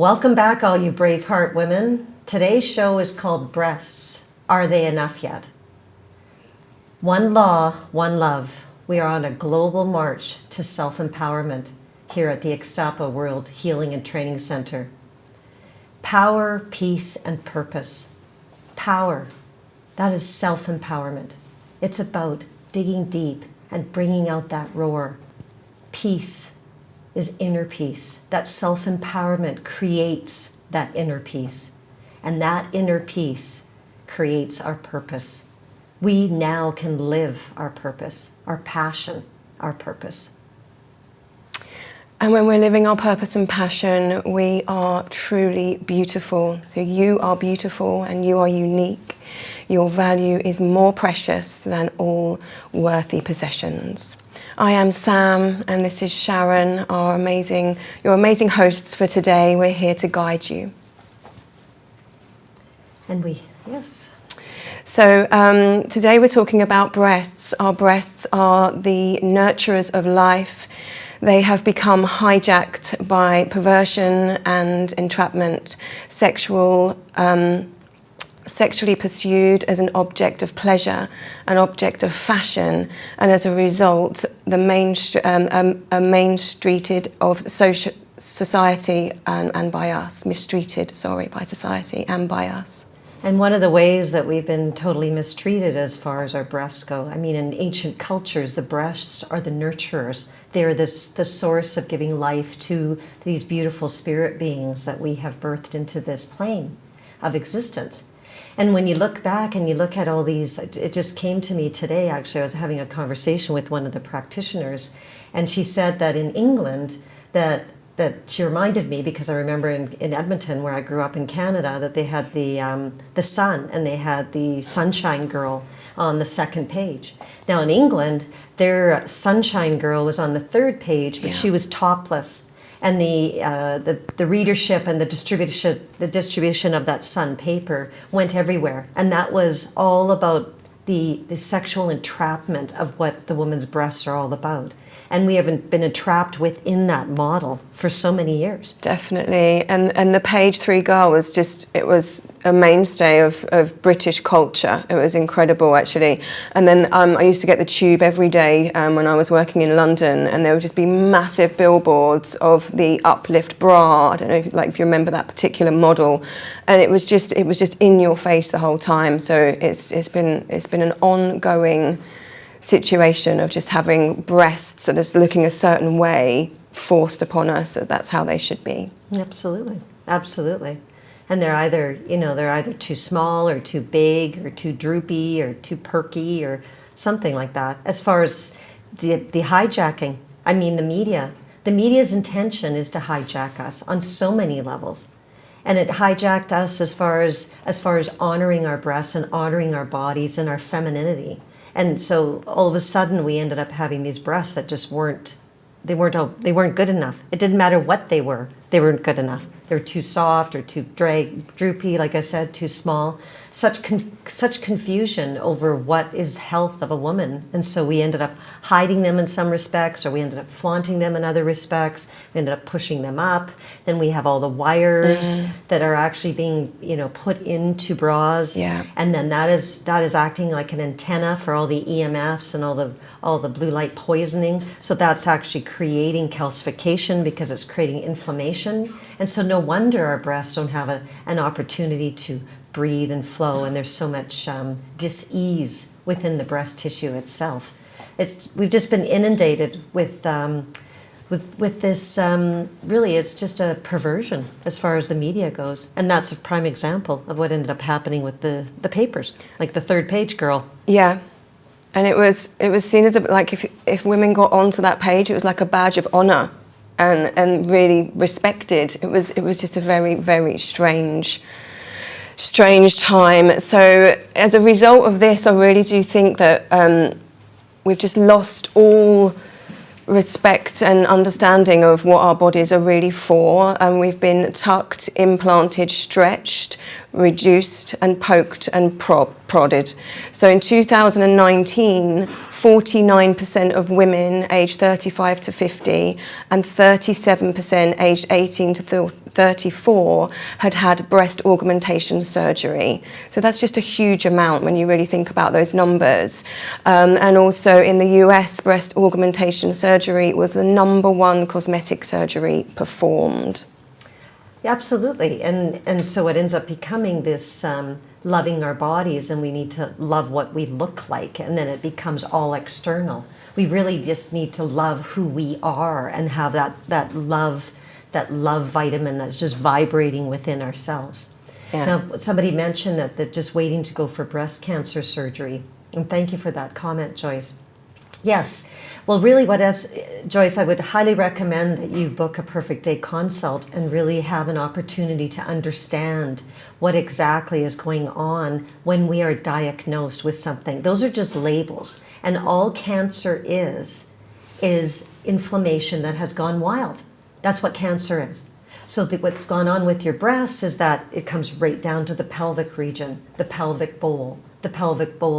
Welcome back, all you Braveheart women. Today's show is called Breasts. Are they enough yet? One law, one love. We are on a global march to self-empowerment here at the Ixtapa World Healing and Training Center. Power, peace, and purpose. Power, that is self-empowerment. It's about digging deep and bringing out that roar. Peace is inner peace. That self-empowerment creates that inner peace. And that inner peace creates our purpose. We now can live our purpose, our passion, our purpose. And when we're living our purpose and passion, we are truly beautiful. So you are beautiful and you are unique. Your value is more precious than all worthy possessions. I am Sam and this is Sharon, your amazing hosts for today. We're here to guide you. And yes. So today we're talking about breasts. Our breasts are the nurturers of life. They have become hijacked by perversion and entrapment, sexually pursued as an object of pleasure, an object of fashion, and as a result, mainstreated of society and by us, mistreated, by society and by us. And one of the ways that we've been totally mistreated as far as our breasts go, I mean, in ancient cultures, the breasts are the nurturers. They're the source of giving life to these beautiful spirit beings that we have birthed into this plane of existence. And when you look back and you look at all these, it just came to me today, actually, I was having a conversation with one of the practitioners, and she said that in England, that she reminded me, because I remember in Edmonton, where I grew up in Canada, that they had the sun, and they had the sunshine girl on the second page. Now in England, their sunshine girl was on the third page, but she was topless. And the readership and the distribution of that sun paper went everywhere. And that was all about the sexual entrapment of what the woman's breasts are all about. And we haven't been entrapped within that model for so many years. Definitely. And the page 3 girl was it was a mainstay of British culture. It was incredible, actually. And then I used to get the tube every day when I was working in London, and there would just be massive billboards of the uplift bra. I don't know if you remember that particular model. And it was just in your face the whole time. So it's been an ongoing situation of just having breasts and just looking a certain way forced upon us. So that's how they should be. Absolutely, absolutely. And they're either too small or too big or too droopy or too perky or something like that. As far as the hijacking, I mean the media's intention is to hijack us on so many levels. And it hijacked us as far as honoring our breasts and honoring our bodies and our femininity. And so all of a sudden we ended up having these breasts that just weren't good enough. It didn't matter what they weren't good enough. They were too soft or too droopy, like I said, too small. Such confusion over what is health of a woman. And so we ended up hiding them in some respects, or we ended up flaunting them in other respects. We ended up pushing them up. Then we have all the wires that are actually being, put into bras. Yeah. And then that is acting like an antenna for all the EMFs and all the blue light poisoning. So that's actually creating calcification because it's creating inflammation. And so no wonder our breasts don't have an opportunity to breathe and flow, and there's so much dis-ease within the breast tissue itself. We've just been inundated with this. Really, it's just a perversion as far as the media goes, and that's a prime example of what ended up happening with the papers, like the third page girl. Yeah, and it was seen as if women got onto that page, it was like a badge of honor, and really respected. It was just a very, very strange time. So as a result of this, I really do think that we've just lost all respect and understanding of what our bodies are really for, and we've been tucked, implanted, stretched, reduced and poked and prodded. So in 2019, 49% of women aged 35 to 50 and 37% aged 18 to 34 had had breast augmentation surgery. So that's just a huge amount when you really think about those numbers. And also in the US, breast augmentation surgery was the #1 cosmetic surgery performed. Yeah, absolutely. And so it ends up becoming this loving our bodies, and we need to love what we look like, and then it becomes all external. We really just need to love who we are and have that love vitamin that's just vibrating within ourselves. Yeah. Now, somebody mentioned that they're just waiting to go for breast cancer surgery, and thank you for that comment, Joyce. Yes. Well, really, Joyce, I would highly recommend that you book a perfect day consult and really have an opportunity to understand what exactly is going on when we are diagnosed with something. Those are just labels, and all cancer is inflammation that has gone wild. That's what cancer is. So what's gone on with your breasts is that it comes right down to the pelvic region, the pelvic bowl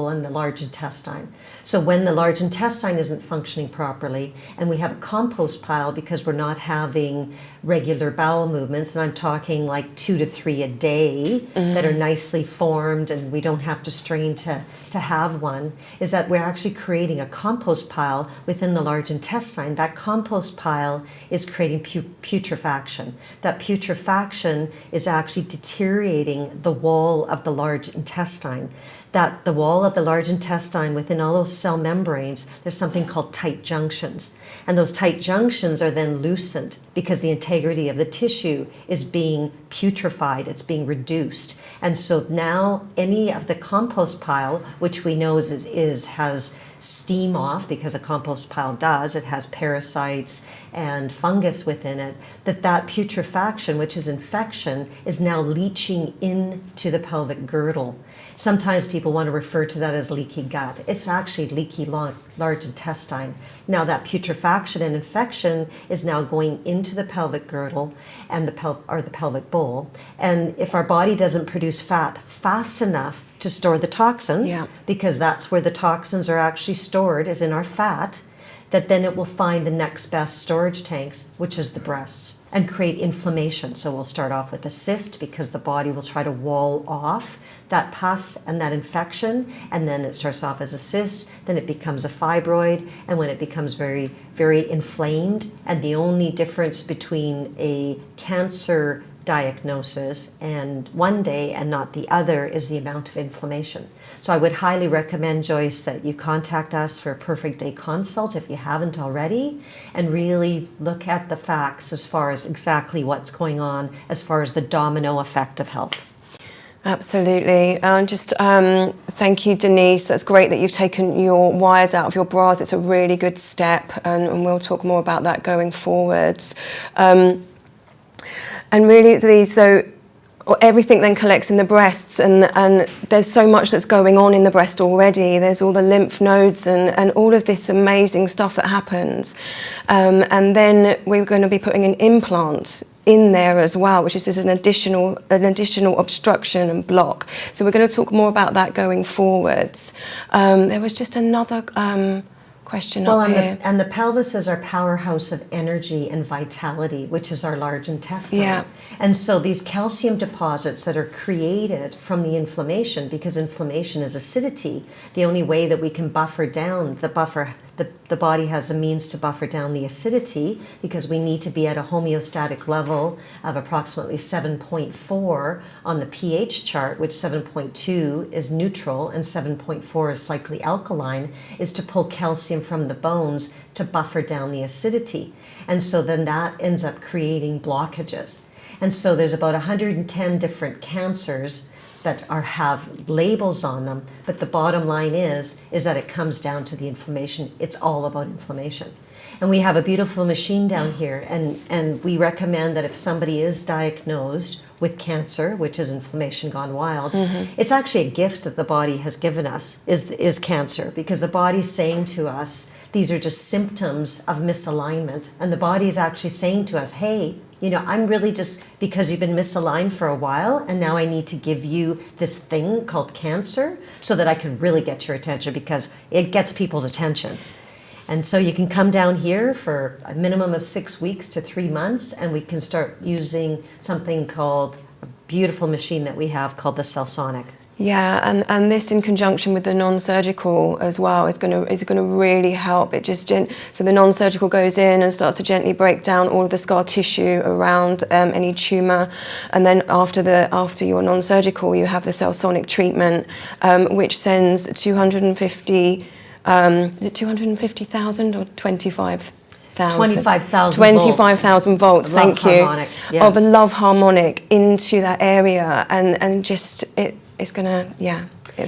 and the large intestine. So when the large intestine isn't functioning properly and we have a compost pile because we're not having regular bowel movements, and I'm talking like 2 to 3 a day that are nicely formed and we don't have to strain to have one, is that we're actually creating a compost pile within the large intestine. That compost pile is creating putrefaction. That putrefaction is actually deteriorating the wall of the large intestine. That the wall of the large intestine, within all those cell membranes, there's something called tight junctions. And those tight junctions are then loosened because the integrity of the tissue is being putrefied, it's being reduced. And so now any of the compost pile, which we know has steam off, because a compost pile does, it has parasites and fungus within it, that putrefaction, which is infection, is now leaching into the pelvic girdle. Sometimes people want to refer to that as leaky gut. It's actually leaky large intestine. Now that putrefaction and infection is now going into the pelvic girdle and the pelvic bowl. And if our body doesn't produce fat fast enough to store the toxins, because that's where the toxins are actually stored, is in our fat, that then it will find the next best storage tanks, which is the breasts, and create inflammation. So we'll start off with a cyst because the body will try to wall off that pus and that infection, and then it starts off as a cyst, then it becomes a fibroid, and when it becomes very, very inflamed, and the only difference between a cancer diagnosis and one day and not the other is the amount of inflammation. So I would highly recommend, Joyce, that you contact us for a perfect day consult if you haven't already, and really look at the facts as far as exactly what's going on as far as the domino effect of health. Absolutely. Thank you, Denise. That's great that you've taken your wires out of your bras. It's a really good step, and we'll talk more about that going forwards. And really, so everything then collects in the breasts, and there's so much that's going on in the breast already. There's all the lymph nodes and all of this amazing stuff that happens. And then we're going to be putting an implant in there as well, which is just an additional obstruction and block. So we're going to talk more about that going forwards. There was just another question up here. And the pelvis is our powerhouse of energy and vitality, which is our large intestine. Yeah. And so these calcium deposits that are created from the inflammation, because inflammation is acidity, the only way that we can buffer down the body has a means to buffer down the acidity, because we need to be at a homeostatic level of approximately 7.4 on the pH chart, which 7.2 is neutral and 7.4 is slightly alkaline, is to pull calcium from the bones to buffer down the acidity. And so then that ends up creating blockages. And so there's about 110 different cancers that have labels on them, but the bottom line is that it comes down to the inflammation. It's all about inflammation. And we have a beautiful machine down here, and we recommend that if somebody is diagnosed with cancer, which is inflammation gone wild, it's actually a gift that the body has given us, is cancer, because the body's saying to us, these are just symptoms of misalignment, and the body is actually saying to us, hey, I'm really just, because you've been misaligned for a while, and now I need to give you this thing called cancer so that I can really get your attention, because it gets people's attention. And so you can come down here for a minimum of 6 weeks to 3 months, and we can start using something called a beautiful machine that we have called the Cellsonic. Yeah, and this in conjunction with the non-surgical as well is going to really help. It just so the non-surgical goes in and starts to gently break down all of the scar tissue around any tumour, and then after your non-surgical, you have the Cellsonic treatment, which sends 250. Is it 250,000 or 25,000? 25,000 volts. Thank you. Harmonic, yes. Of a love harmonic into that area, and just it's gonna, yeah.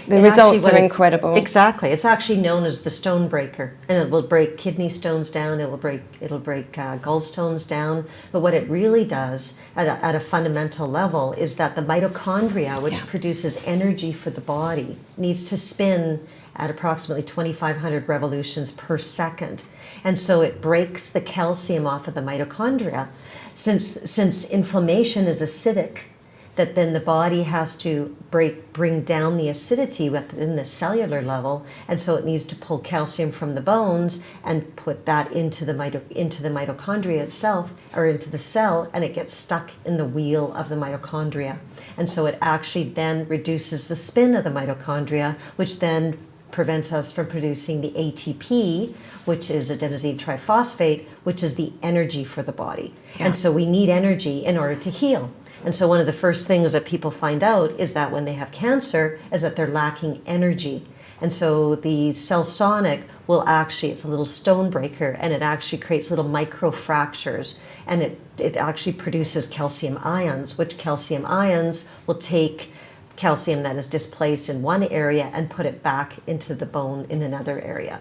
The results are incredible. Exactly. It's actually known as the stone breaker, and it will break kidney stones down. It'll break gallstones down. But what it really does at a fundamental level is that the mitochondria, which produces energy for the body, needs to spin at approximately 2,500 revolutions per second. And so it breaks the calcium off of the mitochondria. Since inflammation is acidic, that then the body has to bring down the acidity within the cellular level, and so it needs to pull calcium from the bones and put that into the mitochondria itself, or into the cell, and it gets stuck in the wheel of the mitochondria. And so it actually then reduces the spin of the mitochondria, which then prevents us from producing the ATP, which is adenosine triphosphate, which is the energy for the body. Yeah. And so we need energy in order to heal. And so one of the first things that people find out is that when they have cancer is that they're lacking energy. And so the Cellsonic will actually, it's a little stone breaker, and it actually creates little micro fractures, and it actually produces calcium ions, which calcium ions will take calcium that is displaced in one area and put it back into the bone in another area.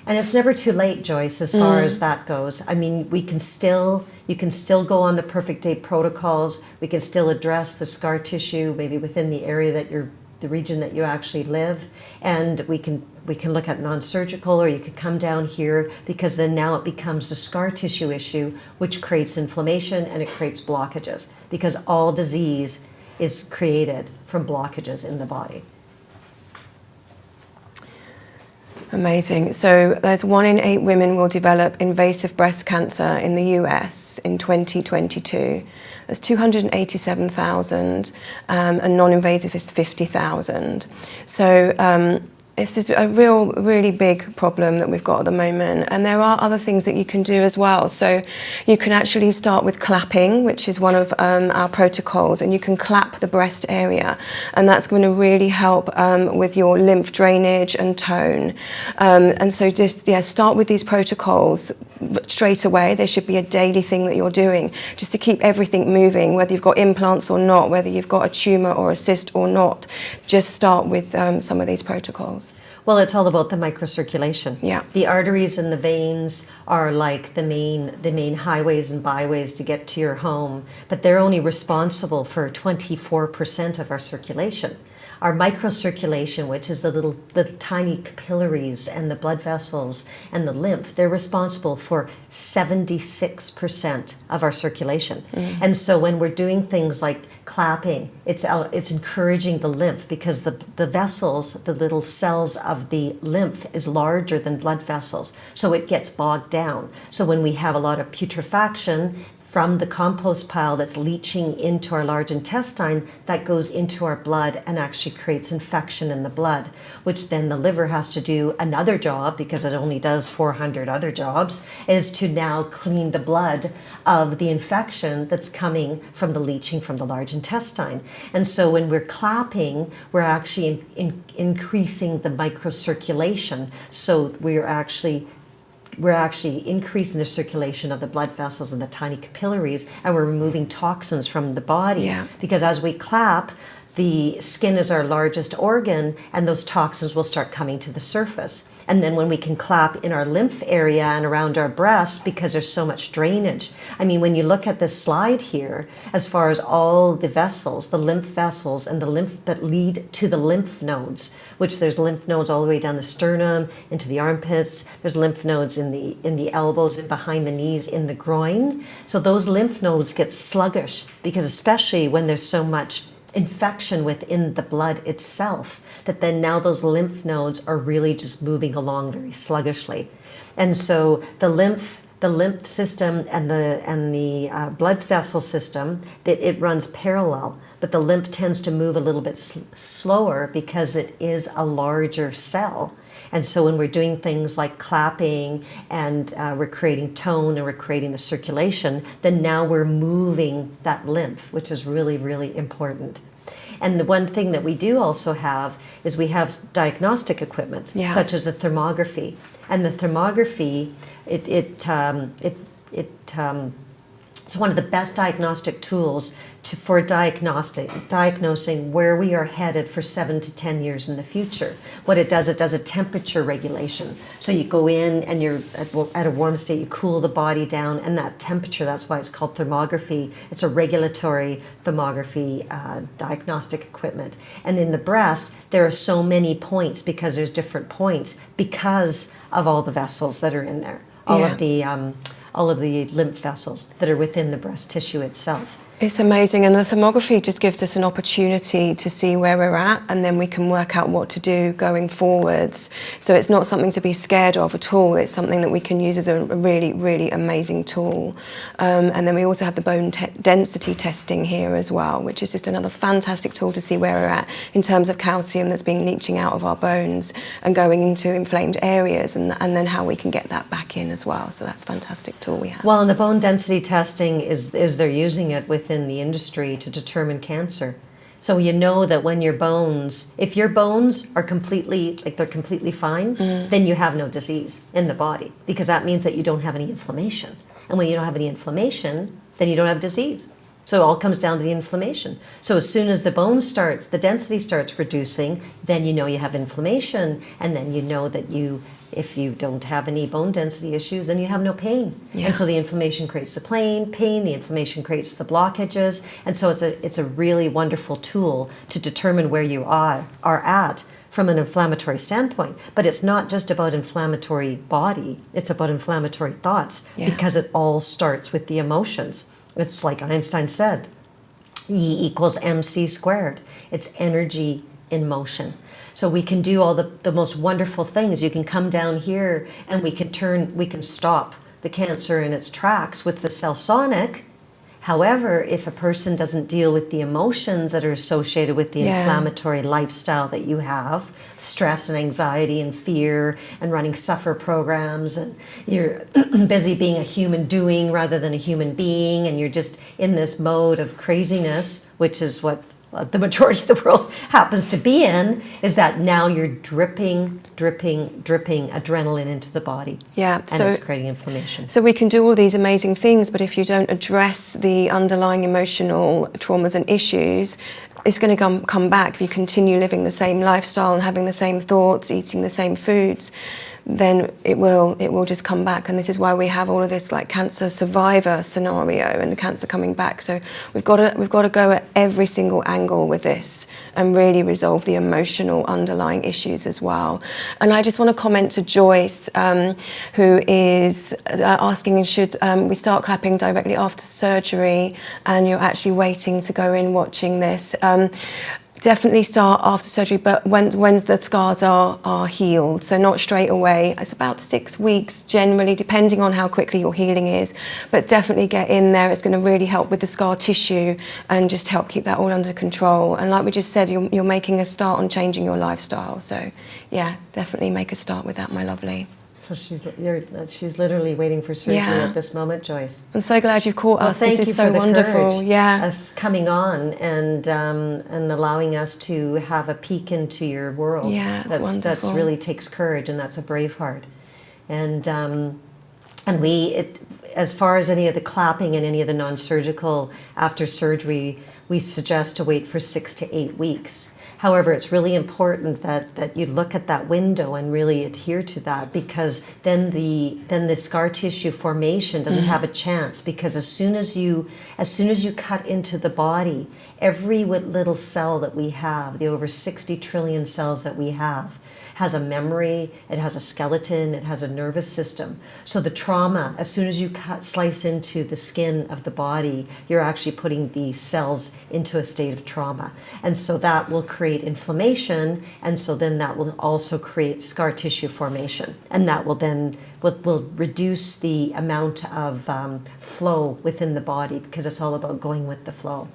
And it's never too late, Joyce, as far as that goes. I mean, you can still go on the perfect day protocols. We can still address the scar tissue, maybe within the area that the region that you actually live. And we can look at non-surgical, or you could come down here, because then now it becomes a scar tissue issue, which creates inflammation and it creates blockages, because all disease is created from blockages in the body. Amazing. So there's 1 in 8 women will develop invasive breast cancer in the US in 2022. There's 287,000, and non-invasive is 50,000. So this is a really big problem that we've got at the moment, and there are other things that you can do as well. So you can actually start with clapping, which is one of our protocols, and you can clap the breast area, and that's going to really help with your lymph drainage and tone. And so just start with these protocols straight away. There should be a daily thing that you're doing just to keep everything moving, whether you've got implants or not, whether you've got a tumor or a cyst or not. Just start with some of these protocols. Well, it's all about the microcirculation. Yeah. The arteries and the veins are like the main highways and byways to get to your home, but they're only responsible for 24% of our circulation. Our microcirculation, which is the little tiny capillaries and the blood vessels and the lymph, they're responsible for 76% of our circulation. And so when we're doing things like clapping, it's encouraging the lymph, because the vessels, the little cells of the lymph is larger than blood vessels, so it gets bogged down. So when we have a lot of putrefaction from the compost pile that's leaching into our large intestine, that goes into our blood and actually creates infection in the blood, which then the liver has to do another job, because it only does 400 other jobs, is to now clean the blood of the infection that's coming from the leaching from the large intestine. And so when we're clapping, we're actually increasing the microcirculation. So we're actually increasing the circulation of the blood vessels and the tiny capillaries, and we're removing toxins from the body. Yeah. Because as we clap, the skin is our largest organ, and those toxins will start coming to the surface. And then when we can clap in our lymph area and around our breasts, because there's so much drainage. I mean, when you look at this slide here, as far as all the vessels, the lymph vessels and the lymph that lead to the lymph nodes, which there's lymph nodes all the way down the sternum, into the armpits, there's lymph nodes in the elbows and behind the knees, in the groin. So those lymph nodes get sluggish, because especially when there's so much infection within the blood itself, that then now those lymph nodes are really just moving along very sluggishly. And so the lymph system and the blood vessel system, it runs parallel, but the lymph tends to move a little bit slower because it is a larger cell. And so when we're doing things like clapping and we're creating tone and we're creating the circulation, then now we're moving that lymph, which is really, really important. And the one thing that we do also have is we have diagnostic equipment, such as the thermography. And the thermography, it's one of the best diagnostic tools for diagnosing where we are headed for 7 to 10 years in the future. What it does a temperature regulation. So you go in and you're at a warm state, you cool the body down, and that temperature, that's why it's called thermography. It's a regulatory thermography diagnostic equipment. And in the breast, there are so many points because there's different points because of all the vessels that are in there, all of the lymph vessels that are within the breast tissue itself. It's amazing, and the thermography just gives us an opportunity to see where we're at, and then we can work out what to do going forwards. So it's not something to be scared of at all. It's something that we can use as a really, really amazing tool. And then we also have the bone density testing here as well, which is just another fantastic tool to see where we're at in terms of calcium that's been leaching out of our bones and going into inflamed areas, and then how we can get that back in as well. So that's a fantastic tool we have. Well, and the bone density testing is they're using it within the industry to determine cancer. So you know that when your bones, if your bones are completely fine, then you have no disease in the body, because that means that you don't have any inflammation. And when you don't have any inflammation, then you don't have disease. So it all comes down to the inflammation. So as soon as the density starts reducing, then you know you have inflammation, and then you know that if you don't have any bone density issues, then you have no pain. Yeah. And so the inflammation creates the pain, the inflammation creates the blockages. And so it's a really wonderful tool to determine where you are at from an inflammatory standpoint. But it's not just about inflammatory body, it's about inflammatory thoughts, because it all starts with the emotions. It's like Einstein said, E equals MC squared. It's energy in motion. So we can do all the most wonderful things. You can come down here and we can stop the cancer in its tracks with the cell sonic. However, if a person doesn't deal with the emotions that are associated with the inflammatory lifestyle that you have, stress and anxiety and fear and running suffer programs, and you're busy being a human doing rather than a human being, and you're just in this mode of craziness, which is what the majority of the world happens to be in, is that now you're dripping adrenaline into the body. Yeah. And it's creating inflammation. So we can do all these amazing things, but if you don't address the underlying emotional traumas and issues, it's going to come back. If you continue living the same lifestyle and having the same thoughts, eating the same foods, then it will just come back. And this is why we have all of this like cancer survivor scenario and the cancer coming back. So we've got to go at every single angle with this and really resolve the emotional underlying issues as well. And I just want to comment to Joyce, who is asking, should we start clapping directly after surgery, and you're actually waiting to go in watching this. Definitely start after surgery, but when the scars are healed, so not straight away. It's about 6 weeks generally, depending on how quickly your healing is, but definitely get in there. It's going to really help with the scar tissue and just help keep that all under control. And like we just said, you're making a start on changing your lifestyle. So yeah, definitely make a start with that, my lovely. So she's literally waiting for surgery at this moment, Joyce. I'm so glad you've caught us. Thank this you is so for wonderful. Courage of coming on and allowing us to have a peek into your world. Yeah, it's wonderful. That's really takes courage, and that's a brave heart. And as far as any of the clapping and any of the non-surgical after surgery, we suggest to wait for 6 to 8 weeks. However, it's really important that you look at that window and really adhere to that, because then the scar tissue formation doesn't have a chance, because as soon as you cut into the body, every little cell that we have, the over 60 trillion cells that we have, has a memory, it has a skeleton, it has a nervous system. So the trauma, as soon as you slice into the skin of the body, you're actually putting the cells into a state of trauma. And so that will create inflammation, and so then that will also create scar tissue formation. And that will then will reduce the amount of flow within the body, because it's all about going with the flow.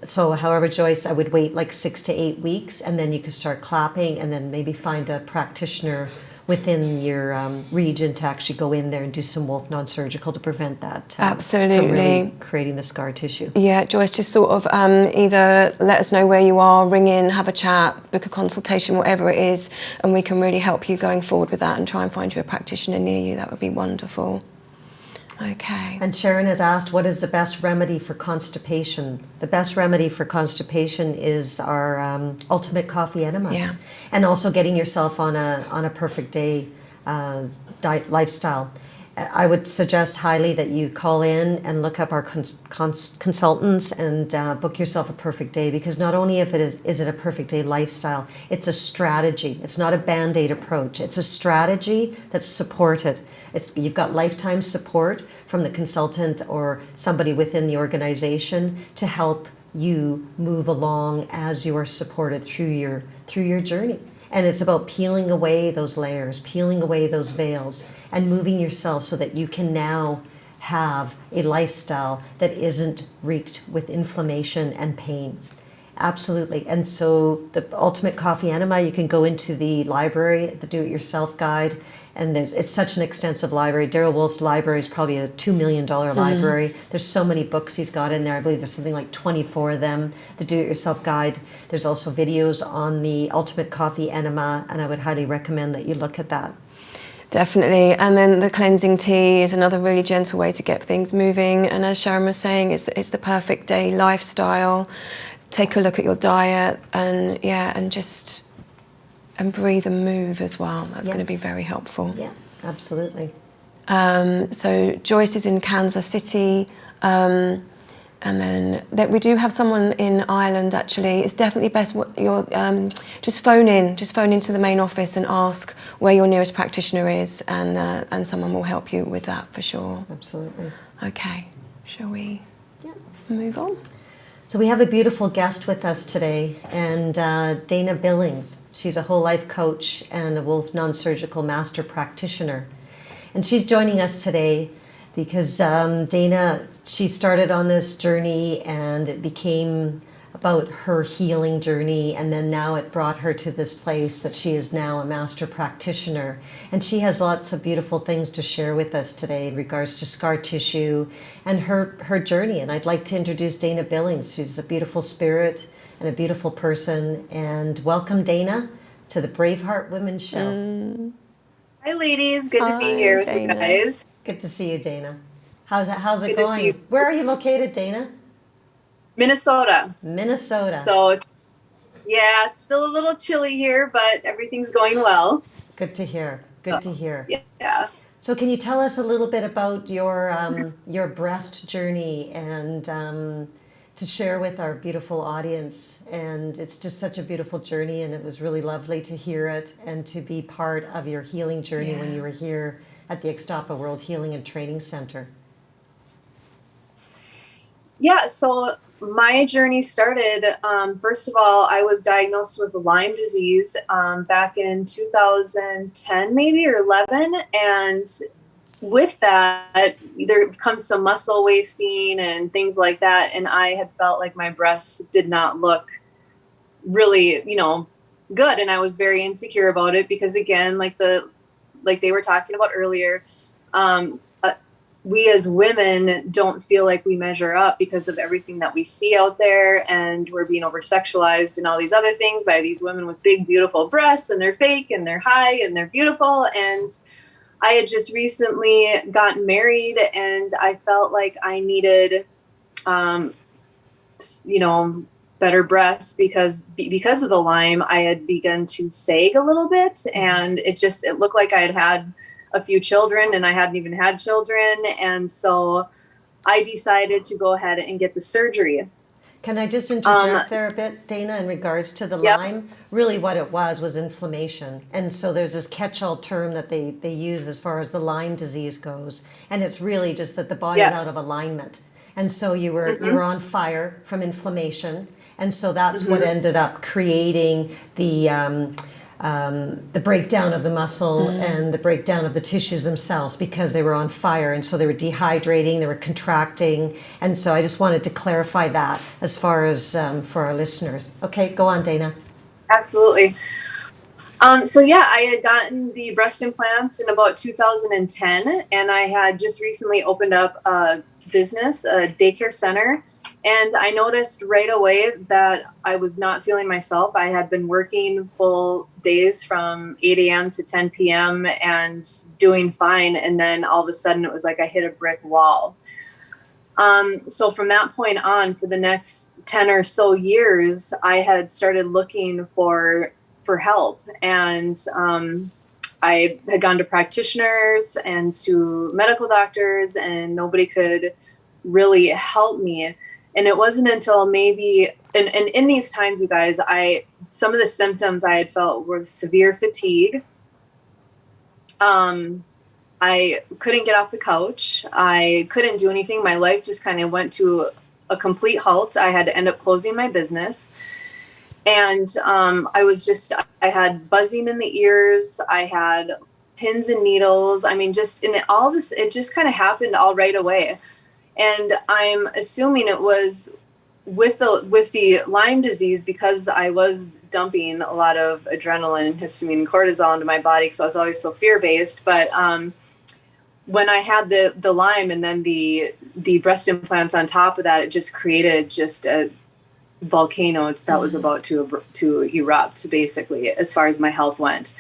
So however, Joyce, I would wait like 6 to 8 weeks, and then you can start clapping, and then maybe find a practitioner within your region to actually go in there and do some wolf non-surgical to prevent that absolutely from really creating the scar tissue. Yeah, Joyce, just sort of either let us know where you are, ring in, have a chat, book a consultation, whatever it is, and we can really help you going forward with that and try and find you a practitioner near you. That would be wonderful. Okay. And Sharon has asked, what is the best remedy for constipation? The best remedy for constipation is our ultimate coffee enema. Yeah. And also getting yourself on a perfect day diet lifestyle. I would suggest highly that you call in and look up our consultants and book yourself a perfect day, because not only is it a perfect day lifestyle, it's a strategy. It's not a Band-Aid approach. It's a strategy that's supported. You've got lifetime support from the consultant or somebody within the organization to help you move along as you are supported through your journey. And it's about peeling away those layers, peeling away those veils, and moving yourself so that you can now have a lifestyle that isn't reeked with inflammation and pain. Absolutely. And so the Ultimate Coffee Enema, you can go into the library, the Do-It-Yourself Guide, and it's such an extensive library. Daryl Wolf's library is probably a $2 million library. There's so many books he's got in there. I believe there's something like 24 of them. The Do-It-Yourself Guide. There's also videos on the Ultimate Coffee Enema, and I would highly recommend that you look at that. Definitely. And then the cleansing tea is another really gentle way to get things moving. And as Sharon was saying, it's the perfect day lifestyle. Take a look at your diet and just breathe and move as well. That's going to be very helpful. Yeah, absolutely. So Joyce is in Kansas City, and then we do have someone in Ireland. Actually, it's definitely best you're just phone into the main office and ask where your nearest practitioner is, and someone will help you with that for sure. Absolutely. Okay, shall we move on? So we have a beautiful guest with us today, and Dana Billings. She's a whole life coach and a Wolf non-surgical master practitioner. And she's joining us today because Dana, she started on this journey, and it became about her healing journey, and then now it brought her to this place that she is now a master practitioner. And she has lots of beautiful things to share with us today in regards to scar tissue and her journey. And I'd like to introduce Dana Billings. She's a beautiful spirit and a beautiful person. And welcome, Dana, to the BraveHeart Women Show. Hi, ladies. Good to be here with Dana. you guys. Good to see you, Dana. How's it Good to see going? you. Where are you located, Dana? Minnesota. Minnesota. So, it's still a little chilly here, but everything's going well. Good to hear. Good to hear. Yeah. So can you tell us a little bit about your breast journey and to share with our beautiful audience? And it's just such a beautiful journey, and it was really lovely to hear it and to be part of your healing journey when you were here at the Ixtapa World Healing and Training Center. Yeah, so my journey started, first of all, I was diagnosed with Lyme disease back in 2010 maybe or 11. And with that, there comes some muscle wasting and things like that. And I had felt like my breasts did not look really, good. And I was very insecure about it because, again, like they were talking about earlier, we as women don't feel like we measure up because of everything that we see out there, and we're being over sexualized and all these other things by these women with big, beautiful breasts, and they're fake and they're high and they're beautiful. And I had just recently gotten married, and I felt like I needed, better breasts because of the Lyme. I had begun to sag a little bit, and it looked like I had a few children, and I hadn't even had children. And so I decided to go ahead and get the surgery. Can I just interject there a bit, Dana, in regards to the Yep. Lyme? Really what it was inflammation. And so there's this catch-all term that they use as far as the Lyme disease goes. And it's really just that the body's Yes. out of alignment. And so you were on fire from inflammation. And so that's what ended up creating the breakdown of the muscle and the breakdown of the tissues themselves, because they were on fire, and so they were dehydrating, they were contracting. And so I just wanted to clarify that as far as for our listeners. Okay, go on, Dana. Absolutely. So yeah, I had gotten the breast implants in about 2010, and I had just recently opened up a business, a daycare center. And I noticed right away that I was not feeling myself. I had been working full days from 8 a.m. to 10 p.m. and doing fine. And then all of a sudden it was like I hit a brick wall. So from that point on, for the next 10 or so years, I had started looking for help. And I had gone to practitioners and to medical doctors, and nobody could really help me. And it wasn't until maybe, and in these times, you guys, some of the symptoms I had felt were severe fatigue. I couldn't get off the couch. I couldn't do anything. My life just kind of went to a complete halt. I had to end up closing my business. And I had buzzing in the ears. I had pins and needles. I mean, just in all this, it just kind of happened all right away. And I'm assuming it was with the Lyme disease, because I was dumping a lot of adrenaline, histamine, and cortisol into my body, because I was always so fear-based. But when I had the Lyme and then the breast implants on top of that, it just created just a volcano that was about to erupt, basically, as far as my health went.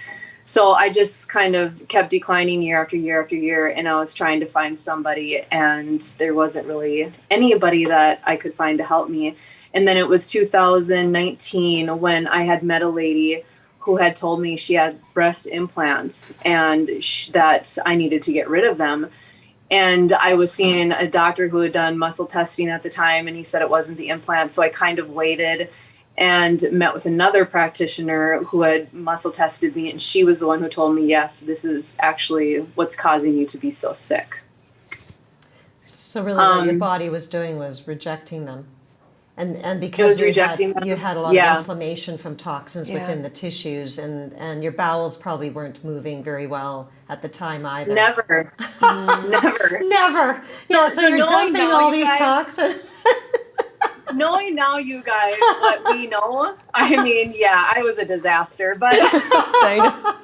So I just kind of kept declining year after year after year, and I was trying to find somebody, and there wasn't really anybody that I could find to help me. And then it was 2019 when I had met a lady who had told me she had breast implants and that I needed to get rid of them. And I was seeing a doctor who had done muscle testing at the time, and he said it wasn't the implant. So I kind of waited and met with another practitioner who had muscle tested me, and she was the one who told me, yes, this is actually what's causing you to be so sick. So really what your body was doing was rejecting them. And because you had a lot of inflammation from toxins within the tissues, and your bowels probably weren't moving very well at the time either. Never. Never. Yeah, so you're dumping all these toxins. Knowing now, you guys, what we know, I mean, yeah, I was a disaster. But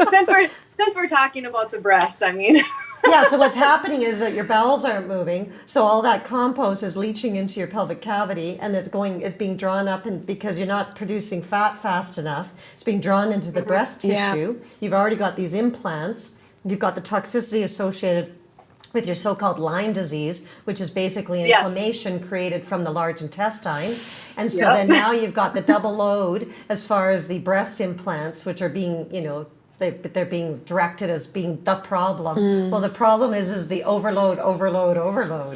since we're talking about the breasts, I mean. Yeah, so what's happening is that your bowels aren't moving, so all that compost is leaching into your pelvic cavity, and it's being drawn up, and because you're not producing fat fast enough, it's being drawn into the breast tissue. You've already got these implants. You've got the toxicity associated with your so-called Lyme disease, which is basically an inflammation created from the large intestine. And so then now you've got the double load as far as the breast implants, which are being, they're being directed as being the problem. Well, the problem is the overload.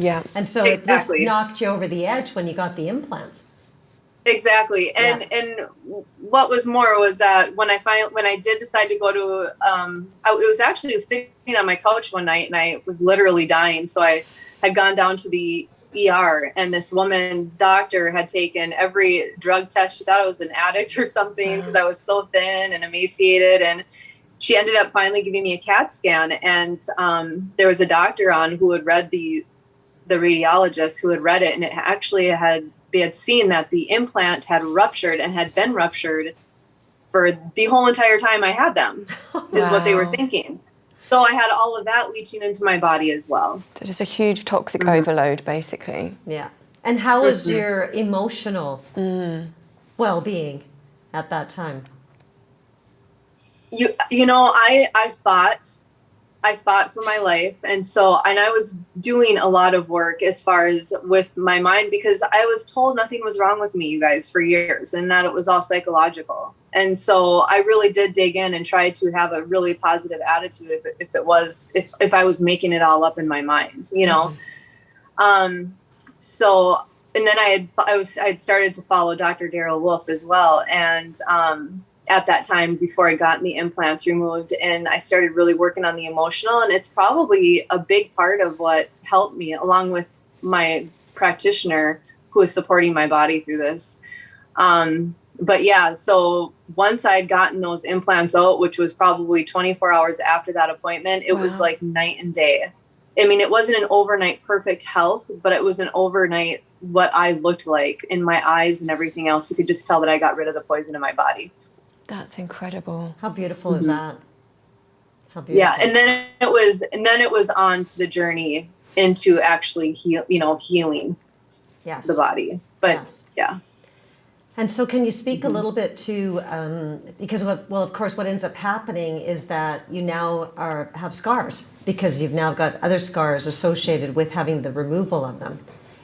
Yeah. And so it just knocked you over the edge when you got the implants. Exactly. And what was more was that when I did decide to go to, it was actually sitting on my couch one night, and I was literally dying. So I had gone down to the ER, and this woman doctor had taken every drug test. She thought I was an addict or something, because I was so thin and emaciated. And she ended up finally giving me a CAT scan. And there was a doctor on who had read the radiologist who had read it, and it actually they had seen that the implant had ruptured and had been ruptured for the whole entire time I had them, is what they were thinking. So I had all of that leaching into my body as well. So just a huge toxic overload, basically. Yeah. And how was your emotional well-being at that time? I fought for my life. And I was doing a lot of work as far as with my mind, because I was told nothing was wrong with me, you guys, for years, and that it was all psychological. And so I really did dig in and try to have a really positive attitude if I was making it all up in my mind, So then I'd started to follow Dr. Daryl Wolf as well. And at that time, before I'd gotten the implants removed, and I started really working on the emotional, and it's probably a big part of what helped me, along with my practitioner who is supporting my body through this. But yeah, so once I'd gotten those implants out, which was probably 24 hours after that appointment, it was like night and day. I mean, it wasn't an overnight perfect health, but it was an overnight what I looked like in my eyes and everything else. You could just tell that I got rid of the poison in my body. That's incredible. How beautiful is that? How beautiful. Yeah, and then it was on to the journey into actually healing the body. But yeah. And so can you speak a little bit to, because of course, what ends up happening is that you now have scars, because you've now got other scars associated with having the removal of them.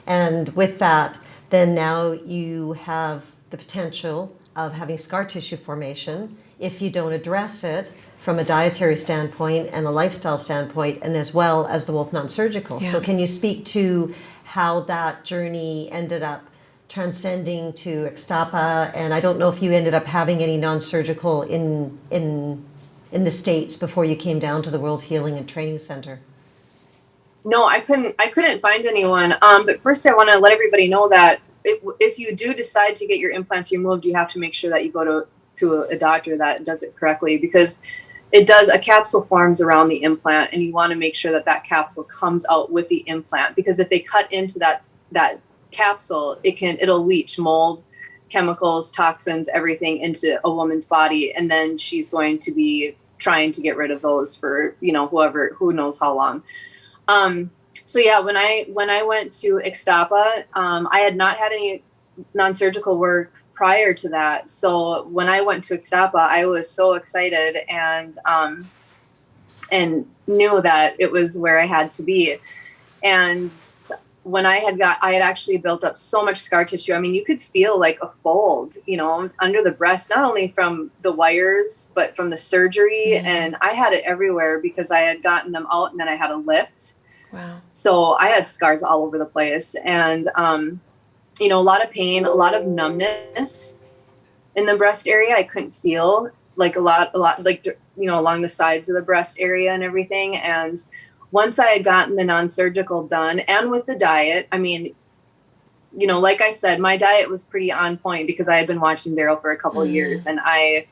And with that, then now you have the potential of having scar tissue formation if you don't address it from a dietary standpoint and a lifestyle standpoint, and as well as the Wolf NonSurgical. Yeah. So can you speak to how that journey ended up transcending to Ixtapa? And I don't know if you ended up having any NonSurgical in the States before you came down to the World Healing and Training Center. No, I couldn't find anyone. But first I want to let everybody know that if you do decide to get your implants removed, you have to make sure that you go to a doctor that does it correctly, because a capsule forms around the implant, and you want to make sure that capsule comes out with the implant, because if they cut into that capsule, it'll leach mold, chemicals, toxins, everything into a woman's body, and then she's going to be trying to get rid of those for who knows how long. So yeah, when I went to Ixtapa, I had not had any non-surgical work prior to that. So when I went to Ixtapa, I was so excited and knew that it was where I had to be. And when I had actually built up so much scar tissue. I mean, you could feel like a fold, under the breast, not only from the wires, but from the surgery. Mm-hmm. And I had it everywhere because I had gotten them out and then I had a lift. Wow. So I had scars all over the place, and, a lot of pain, a lot of numbness in the breast area. I couldn't feel like a lot, like, along the sides of the breast area and everything. And once I had gotten the non-surgical done, and with the diet, I mean, like I said, my diet was pretty on point because I had been watching Daryl for a couple of years, and I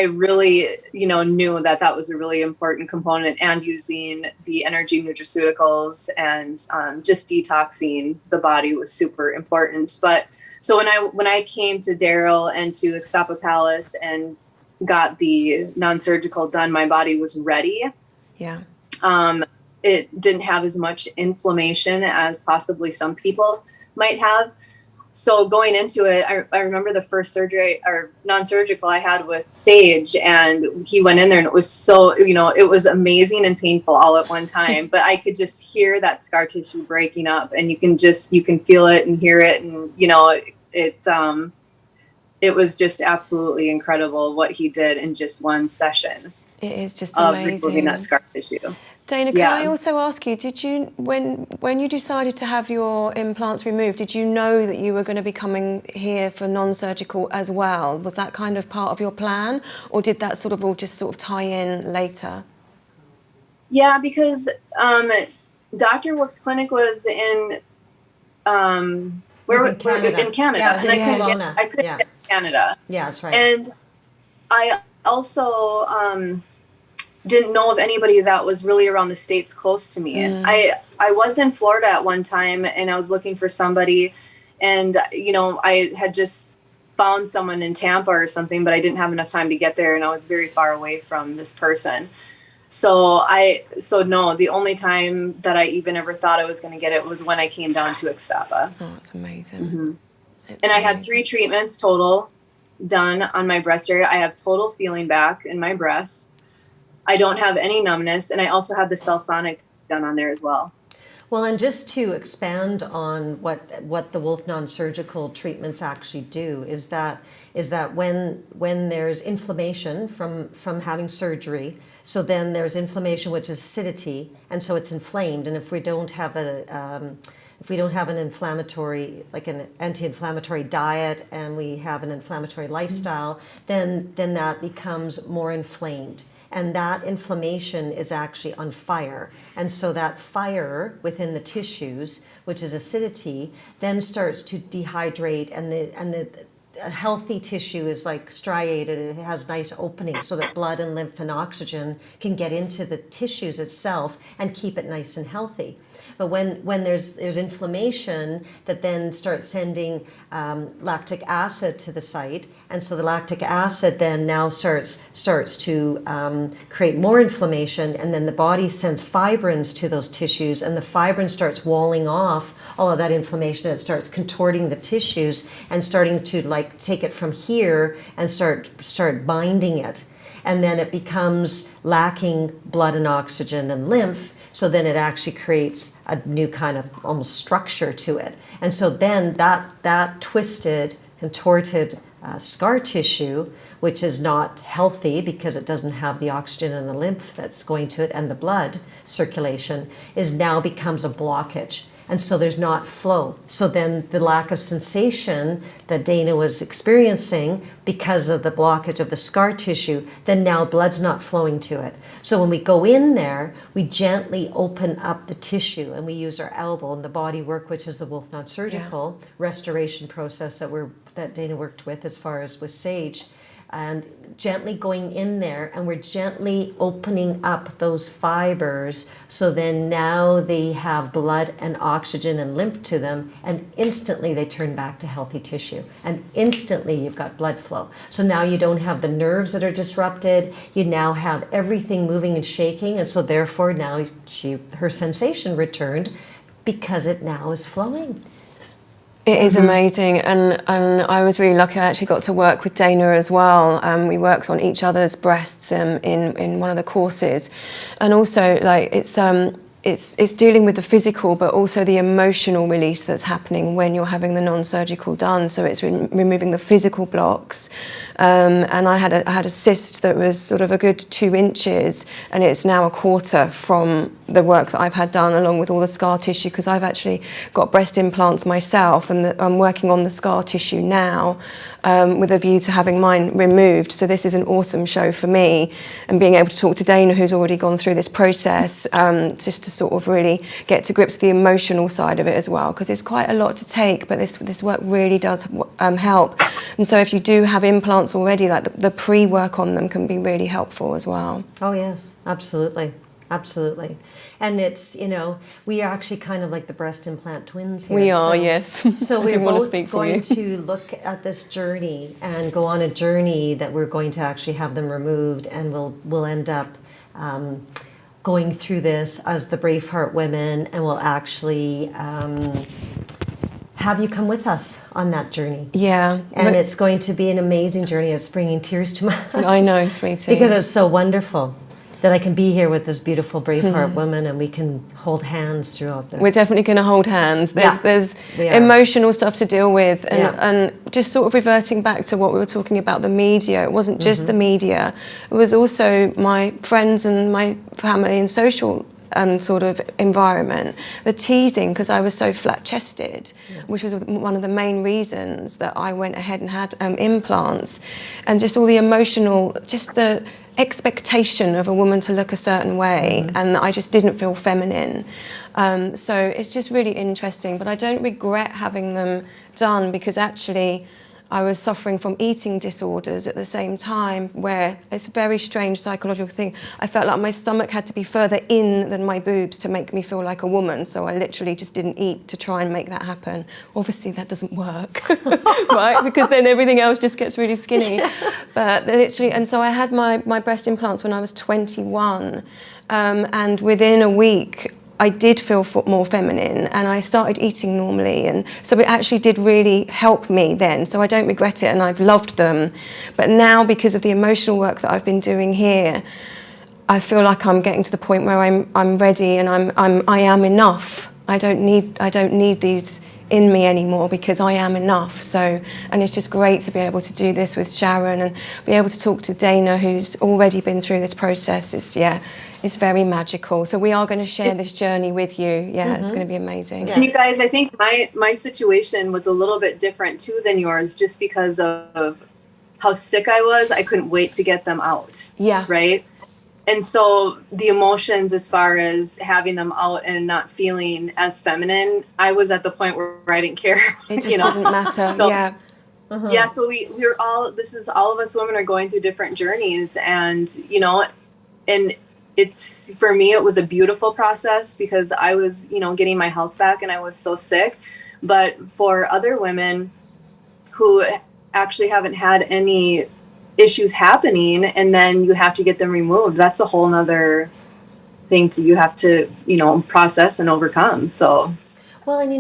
really, knew that was a really important component, and using the energy nutraceuticals and just detoxing the body was super important. But so when I came to Daryl and to Ixtapa Palace and got the non-surgical done, my body was ready. Yeah. It didn't have as much inflammation as possibly some people might have. So going into it, I remember the first surgery or non-surgical I had with Sage, and he went in there and it was so, it was amazing and painful all at one time, but I could just hear that scar tissue breaking up, and you can feel it and hear it. And, it was just absolutely incredible what he did in just one session. It is just amazing. Of removing that scar tissue. Dana, can I also ask you, did you, when you decided to have your implants removed, did you know that you were going to be coming here for non-surgical as well? Was that kind of part of your plan, or did that sort of all just sort of tie in later? Yeah, because Dr. Wolf's clinic was in in Canada. Yeah, it was in I couldn't get to Canada. Yeah, that's right. And I also didn't know of anybody that was really around the States close to me. I was in Florida at one time, and I was looking for somebody, and I had just found someone in Tampa or something, but I didn't have enough time to get there, and I was very far away from this person. So no, the only time that I even ever thought I was going to get it was when I came down to Ixtapa. Oh, that's amazing. Mm-hmm. And I had 3 treatments total done on my breast area. I have total feeling back in my breasts. I don't have any numbness, and I also have the Cellsonic done on there as well. Well, and just to expand on what the Wolf non-surgical treatments actually do is that when there's inflammation from having surgery, so then there's inflammation, which is acidity, and so it's inflamed. And if we don't have if we don't have an inflammatory, like an anti-inflammatory diet, and we have an inflammatory lifestyle, then that becomes more inflamed. And that inflammation is actually on fire. And so that fire within the tissues, which is acidity, then starts to dehydrate, and the a healthy tissue is like striated, it has nice openings so that blood and lymph and oxygen can get into the tissues itself and keep it nice and healthy. But when there's inflammation, that then starts sending lactic acid to the site, and so the lactic acid then now starts to create more inflammation, and then the body sends fibrins to those tissues, and the fibrin starts walling off all of that inflammation. It starts contorting the tissues and starting to like take it from here and start binding it, and then it becomes lacking blood and oxygen and lymph. So then it actually creates a new kind of almost structure to it. And so then that twisted, contorted scar tissue, which is not healthy because it doesn't have the oxygen and the lymph that's going to it and the blood circulation, is now becomes a blockage. And so there's not flow. So then the lack of sensation that Dana was experiencing because of the blockage of the scar tissue, then now blood's not flowing to it. So when we go in there, we gently open up the tissue, and we use our elbow and the body work, which is the Wolf NonSurgical restoration process that Dana worked with as far as with Sage. And gently going in there, and we're gently opening up those fibers, so then now they have blood and oxygen and lymph to them, and instantly they turn back to healthy tissue, and instantly you've got blood flow. So now you don't have the nerves that are disrupted, you now have everything moving and shaking, and so therefore now her sensation returned because it now is flowing. It is amazing, and I was really lucky. I actually got to work with Dana as well. We worked on each other's breasts in one of the courses, and also like it's dealing with the physical, but also the emotional release that's happening when you're having the non-surgical done. So it's removing the physical blocks, and I had a cyst that was sort of a good 2 inches, and it's now a quarter from the work that I've had done, along with all the scar tissue, because I've actually got breast implants myself, and I'm working on the scar tissue now with a view to having mine removed. So this is an awesome show for me, and being able to talk to Dana, who's already gone through this process, just to sort of really get to grips with the emotional side of it as well, because it's quite a lot to take, but this work really does help. And so if you do have implants already, like the pre-work on them can be really helpful as well. Oh yes, absolutely. Absolutely. And it's, we are actually kind of like the breast implant twins here. We are, yes. So we're both going to look at this journey and go on a journey that we're going to actually have them removed, and we'll end up going through this as the BraveHeart women, and we'll actually have you come with us on that journey. Yeah. And it's going to be an amazing journey. It's bringing tears to my eyes. I know, sweetie. Because it's so wonderful that I can be here with this beautiful BraveHeart woman, and we can hold hands throughout this. We're definitely going to hold hands. There's emotional stuff to deal with, and just sort of reverting back to what we were talking about, the media. It wasn't just the media. It was also my friends and my family and social sort of environment. The teasing, because I was so flat-chested, which was one of the main reasons that I went ahead and had implants, and just all the emotional, just the expectation of a woman to look a certain way, and I just didn't feel feminine. So it's just really interesting, but I don't regret having them done, because actually I was suffering from eating disorders at the same time, where it's a very strange psychological thing. I felt like my stomach had to be further in than my boobs to make me feel like a woman, so I literally just didn't eat to try and make that happen. Obviously that doesn't work, right? Because then everything else just gets really skinny. But literally, and so I had my breast implants when I was 21, and within a week I did feel more feminine, and I started eating normally, and so it actually did really help me then. So I don't regret it, and I've loved them. But now, because of the emotional work that I've been doing here, I feel like I'm getting to the point where I'm ready, and I am enough. I don't need these in me anymore because I am enough. So, and it's just great to be able to do this with Sharon and be able to talk to Dana, who's already been through this process. It's very magical. So we are going to share this journey with you. Yeah, it's going to be amazing. And you guys, I think my situation was a little bit different too than yours, just because of how sick I was. I couldn't wait to get them out. Yeah. Right. And so the emotions, as far as having them out and not feeling as feminine, I was at the point where I didn't care. It just didn't matter. So, yeah. Yeah. So we're all of us women are going through different journeys, and, and it's, for me, it was a beautiful process because I was, getting my health back and I was so sick. But for other women who actually haven't had any issues happening and then you have to get them removed, that's a whole nother thing you have to process and overcome. So well, and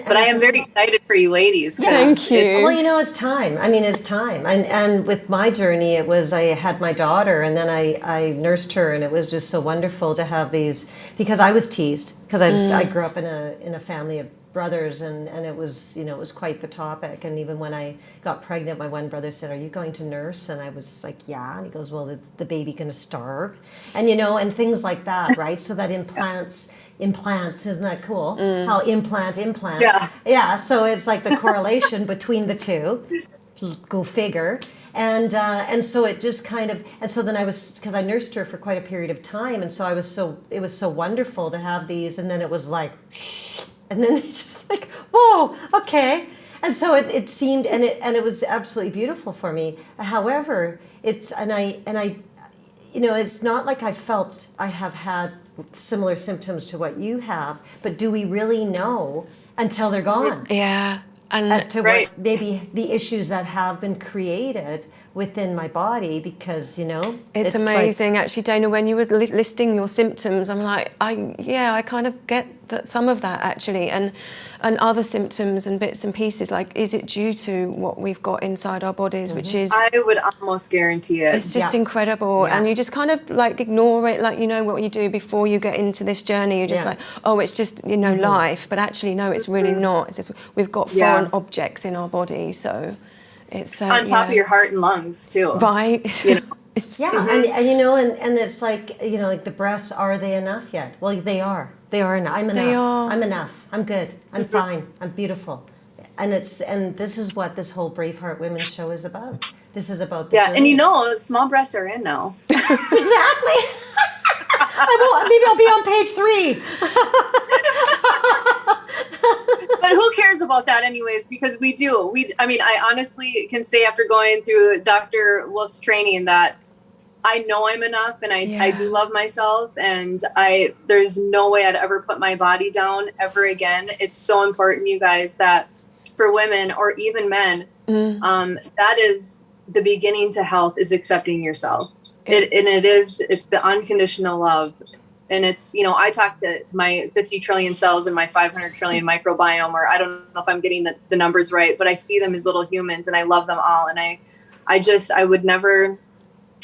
but I am very excited for you ladies. Thank you. Well, it's time. I mean, it's time. And with my journey, it was, I had my daughter and then I nursed her, and it was just so wonderful to have these, because I was teased, because I grew up in a family of brothers, and it was, it was quite the topic. And even when I got pregnant, my one brother said, "Are you going to nurse?" And I was like, "Yeah." And he goes, "Well, the baby going to starve?" And and things like that, right? So that implants, isn't that cool? How implant. Yeah. So it's like the correlation between the two. Go figure. And so it just kind of, and so then because I nursed her for quite a period of time, and so it was so wonderful to have these, and then it was like, and then it's just like, whoa, okay. And so it seemed, and it was absolutely beautiful for me. However, it's not like I felt I have had similar symptoms to what you have, but do we really know until they're gone? Yeah. And as to what maybe the issues that have been created within my body, because it's amazing, like, actually, Dana, when you were listing your symptoms, I'm like, I kind of get that, some of that actually, and other symptoms and bits and pieces, like, is it due to what we've got inside our bodies, which is, I would almost guarantee it. It's just incredible. And you just kind of like ignore it, like, what you do before you get into this journey, you're just like, oh, it's just life, but actually no, it's really not. It's just, we've got foreign objects in our body, so it's on top of your heart and lungs too, right? It's, and it's like, like the breasts, are they enough yet? Well, they are enough. I'm enough. I'm enough. I'm good. I'm fine. I'm beautiful. And this is what this whole BraveHeart Women Show is about. This is about the journey. And small breasts are in now. Exactly. Maybe I'll be on page 3. But who cares about that anyways? Because I honestly can say, after going through Dr. Wolf's training, that I know I'm enough, and I do love myself, and there's no way I'd ever put my body down ever again. It's so important, you guys, that for women or even men, that is the beginning to health, is accepting yourself. It's the unconditional love. And it's, I talk to my 50 trillion cells and my 500 trillion microbiome, or I don't know if I'm getting the numbers right, but I see them as little humans, and I love them all. And I would never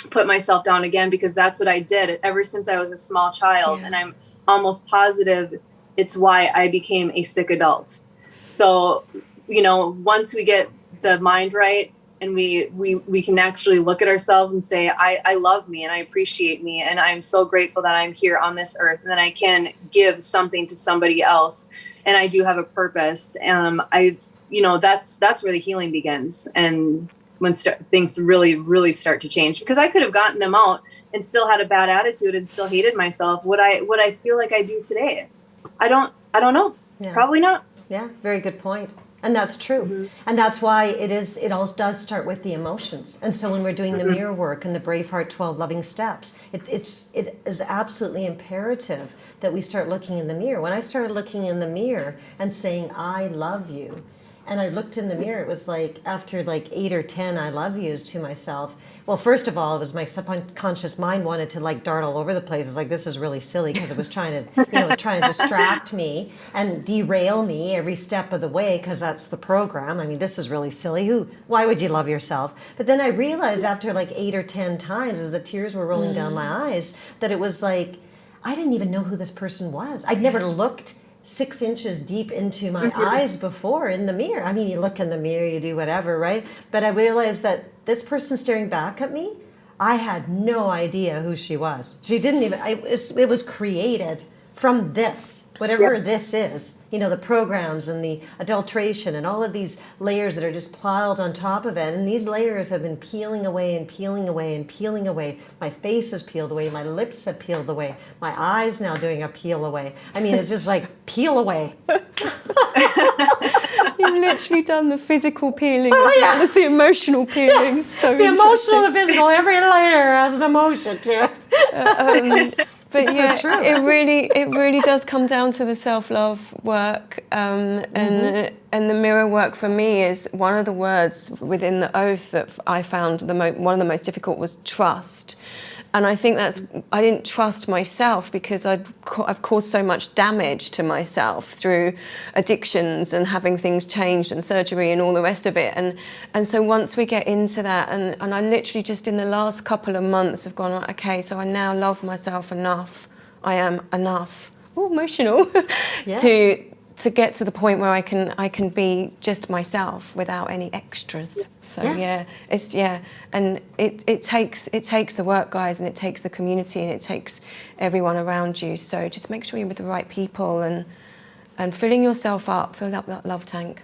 put myself down again, because that's what I did ever since I was a small child. And I'm almost positive it's why I became a sick adult. So, once we get the mind right, and we can actually look at ourselves and say, I love me, and I appreciate me, and I'm so grateful that I'm here on this earth, and that I can give something to somebody else, and I do have a purpose. That's where the healing begins, and when things really, really start to change. Because I could have gotten them out and still had a bad attitude and still hated myself. Would I feel like I do today? I don't know. Yeah. Probably not. Yeah, very good point. And that's true. And that's why it all does start with the emotions. And so when we're doing the mirror work and the BraveHeart 12 loving steps, it is absolutely imperative that we start looking in the mirror. When I started looking in the mirror and saying, I love you, and I looked in the mirror, it was like, after like 8 or 10 I love yous to myself. Well, first of all, it was my subconscious mind wanted to like dart all over the place. It's like, this is really silly, because it was trying to distract me and derail me every step of the way, because that's the program. I mean, this is really silly. Why would you love yourself? But then I realized after like 8 or 10 times, as the tears were rolling down my eyes, that it was like, I didn't even know who this person was. I'd never looked 6 inches deep into my eyes before in the mirror. I mean, you look in the mirror, you do whatever, right? But I realized that this person staring back at me, I had no idea who she was. She didn't even, it was created from this, whatever this is, you know, the programs and the adulteration and all of these layers that are just piled on top of it. And these layers have been peeling away and peeling away and peeling away. My face has peeled away. My lips have peeled away. My eyes now doing a peel away. I mean, it's just like peel away. You've literally done the physical peeling. Oh, yeah. That's the emotional peeling. So it's the emotional, the physical. Every layer has an emotion to it. But it's yeah, so true. it really does come down to the self-love work, and the mirror work for me is one of the words within the oath that I found one of the most difficult was trust. And I think I didn't trust myself because I've caused so much damage to myself through addictions and having things changed and surgery and all the rest of it. And so once we get into that, and I literally just in the last couple of months have gone, okay, so I now love myself enough. I am enough. Oh, emotional. Yeah. to get to the point where I can be just myself without any extras. So and it takes the work, guys, and it takes the community, and it takes everyone around you. So just make sure you're with the right people and filling yourself up, fill up that love tank.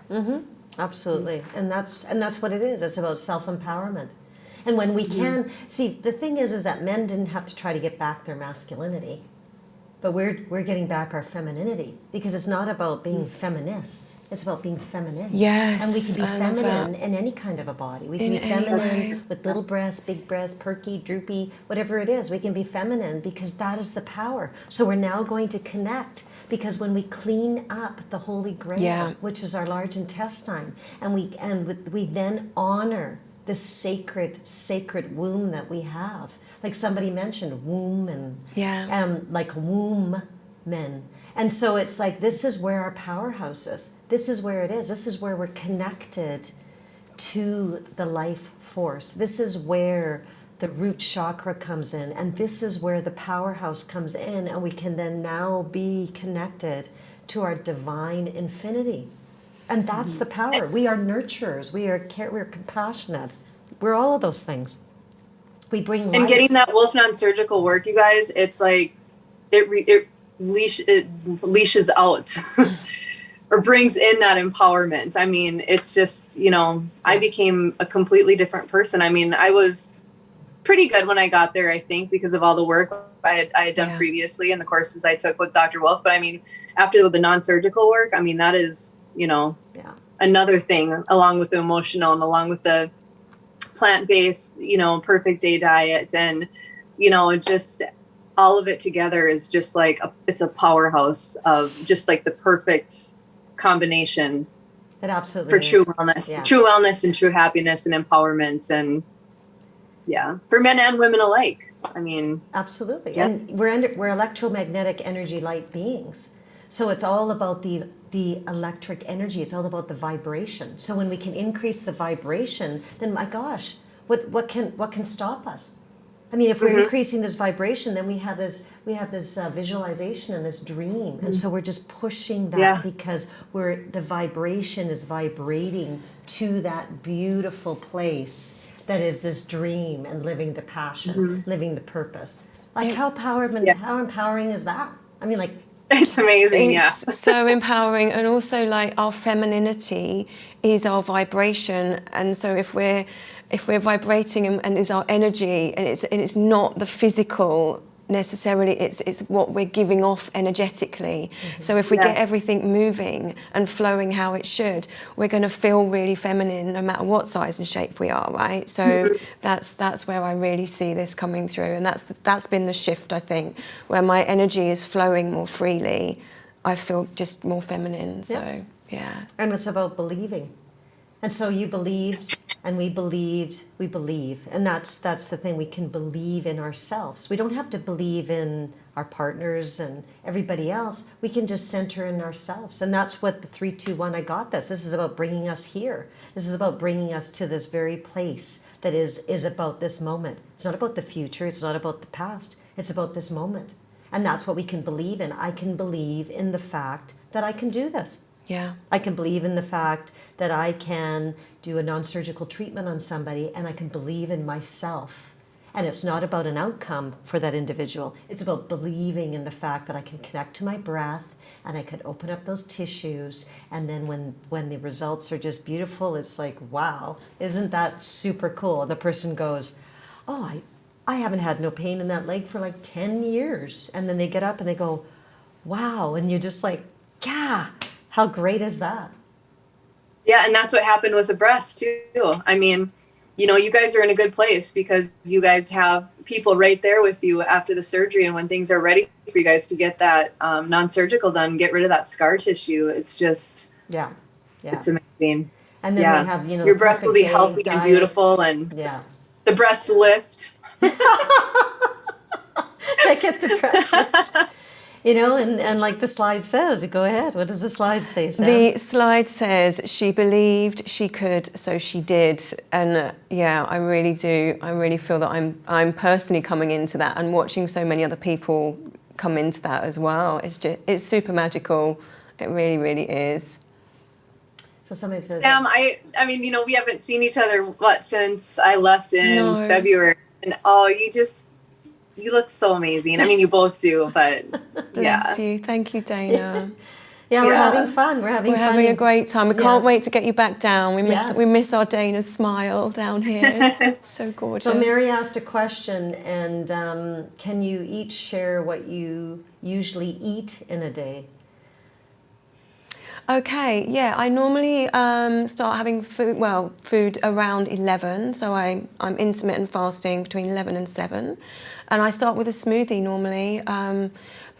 Absolutely, and that's what it is. It's about self-empowerment. And when we can see, the thing is that men didn't have to try to get back their masculinity. But we're getting back our femininity, because it's not about being feminists. It's about being feminine. Yes, and we can be I love feminine that. in any kind of a body. We can be feminine with little breasts, big breasts, perky, droopy, whatever it is. We can be feminine because that is the power. So we're now going to connect, because when we clean up the Holy Grail, which is our large intestine, and we then honor the sacred womb that we have. Like somebody mentioned, womb and like womb men. And so it's like, this is where our powerhouse is. This is where it is. This is where we're connected to the life force. This is where the root chakra comes in. And this is where the powerhouse comes in. And we can then now be connected to our divine infinity. And that's the power. We are nurturers. We're compassionate. We're all of those things. We bring life. And getting that wolf non-surgical work, you guys, it's like it leashes out or brings in that empowerment. I mean, it's just, I became a completely different person. I mean, I was pretty good when I got there, I think, because of all the work I had done previously and the courses I took with Dr. Wolf. But I mean, after the non-surgical work, I mean, that is, another thing, along with the emotional and along with the plant-based, perfect day diet, and just all of it together is just like it's a powerhouse of just like the perfect combination. It absolutely for is. true wellness and true happiness and empowerment, and for men and women alike. I mean, absolutely. And we're electromagnetic energy light beings, so it's all about the electric energy. It's all about the vibration. So when we can increase the vibration, then my gosh, what can stop us? I mean, if we're increasing this vibration, then we have this visualization and this dream, and so we're just pushing that because the vibration is vibrating to that beautiful place that is this dream and living the passion, living the purpose. Like how empowering is that? I mean, like. It's amazing, it's so empowering, and also like our femininity is our vibration, and so if we're vibrating and is our energy, and it's not the physical necessarily, it's what we're giving off energetically. So if we get everything moving and flowing how it should, we're going to feel really feminine no matter what size and shape we are, right? So that's where I really see this coming through, and that's been the shift, I think, where my energy is flowing more freely. I feel just more feminine. So and it's about believing. And so you believed, and we believe, and that's the thing. We can believe in ourselves. We don't have to believe in our partners and everybody else. We can just center in ourselves, and that's what the 3, 2, 1. I got this. This is about bringing us here. This is about bringing us to this very place that is about this moment. It's not about the future. It's not about the past. It's about this moment. And that's what we can believe in. I can believe in the fact that I can do this. Yeah. I can believe in the fact that I can do a non-surgical treatment on somebody, and I can believe in myself. And it's not about an outcome for that individual. It's about believing in the fact that I can connect to my breath and I could open up those tissues. And then when the results are just beautiful, it's like, wow, isn't that super cool? And the person goes, oh, I haven't had no pain in that leg for like 10 years. And then they get up and they go, wow. And you're just like, yeah, how great is that? Yeah, and that's what happened with the breast too. I mean, you know, you guys are in a good place because you guys have people right there with you after the surgery, and when things are ready for you guys to get that non-surgical done, get rid of that scar tissue. It's just, yeah, it's amazing. And then we have, you know, your breast will be healthy and beautiful, and the breast lift. I get the breast lift. You know, and like the slide says, go ahead. What does the slide say, Sam? The slide says she believed she could, so she did. And yeah, I really do. I really feel that I'm personally coming into that and watching so many other people come into that as well. It's super magical. It really, really is. So somebody says, Sam, I mean, you know, we haven't seen each other since I left in February, and you look so amazing. I mean, you both do, but Bless you. Thank you, Dana. we're having fun. We're having a great time. We can't wait to get you back down. We miss our Dana's smile down here. So gorgeous. So Mary asked a question, and can you each share what you usually eat in a day? Okay, yeah, I normally start having food around 11, so I'm intermittent fasting between 11 and 7, and I start with a smoothie normally.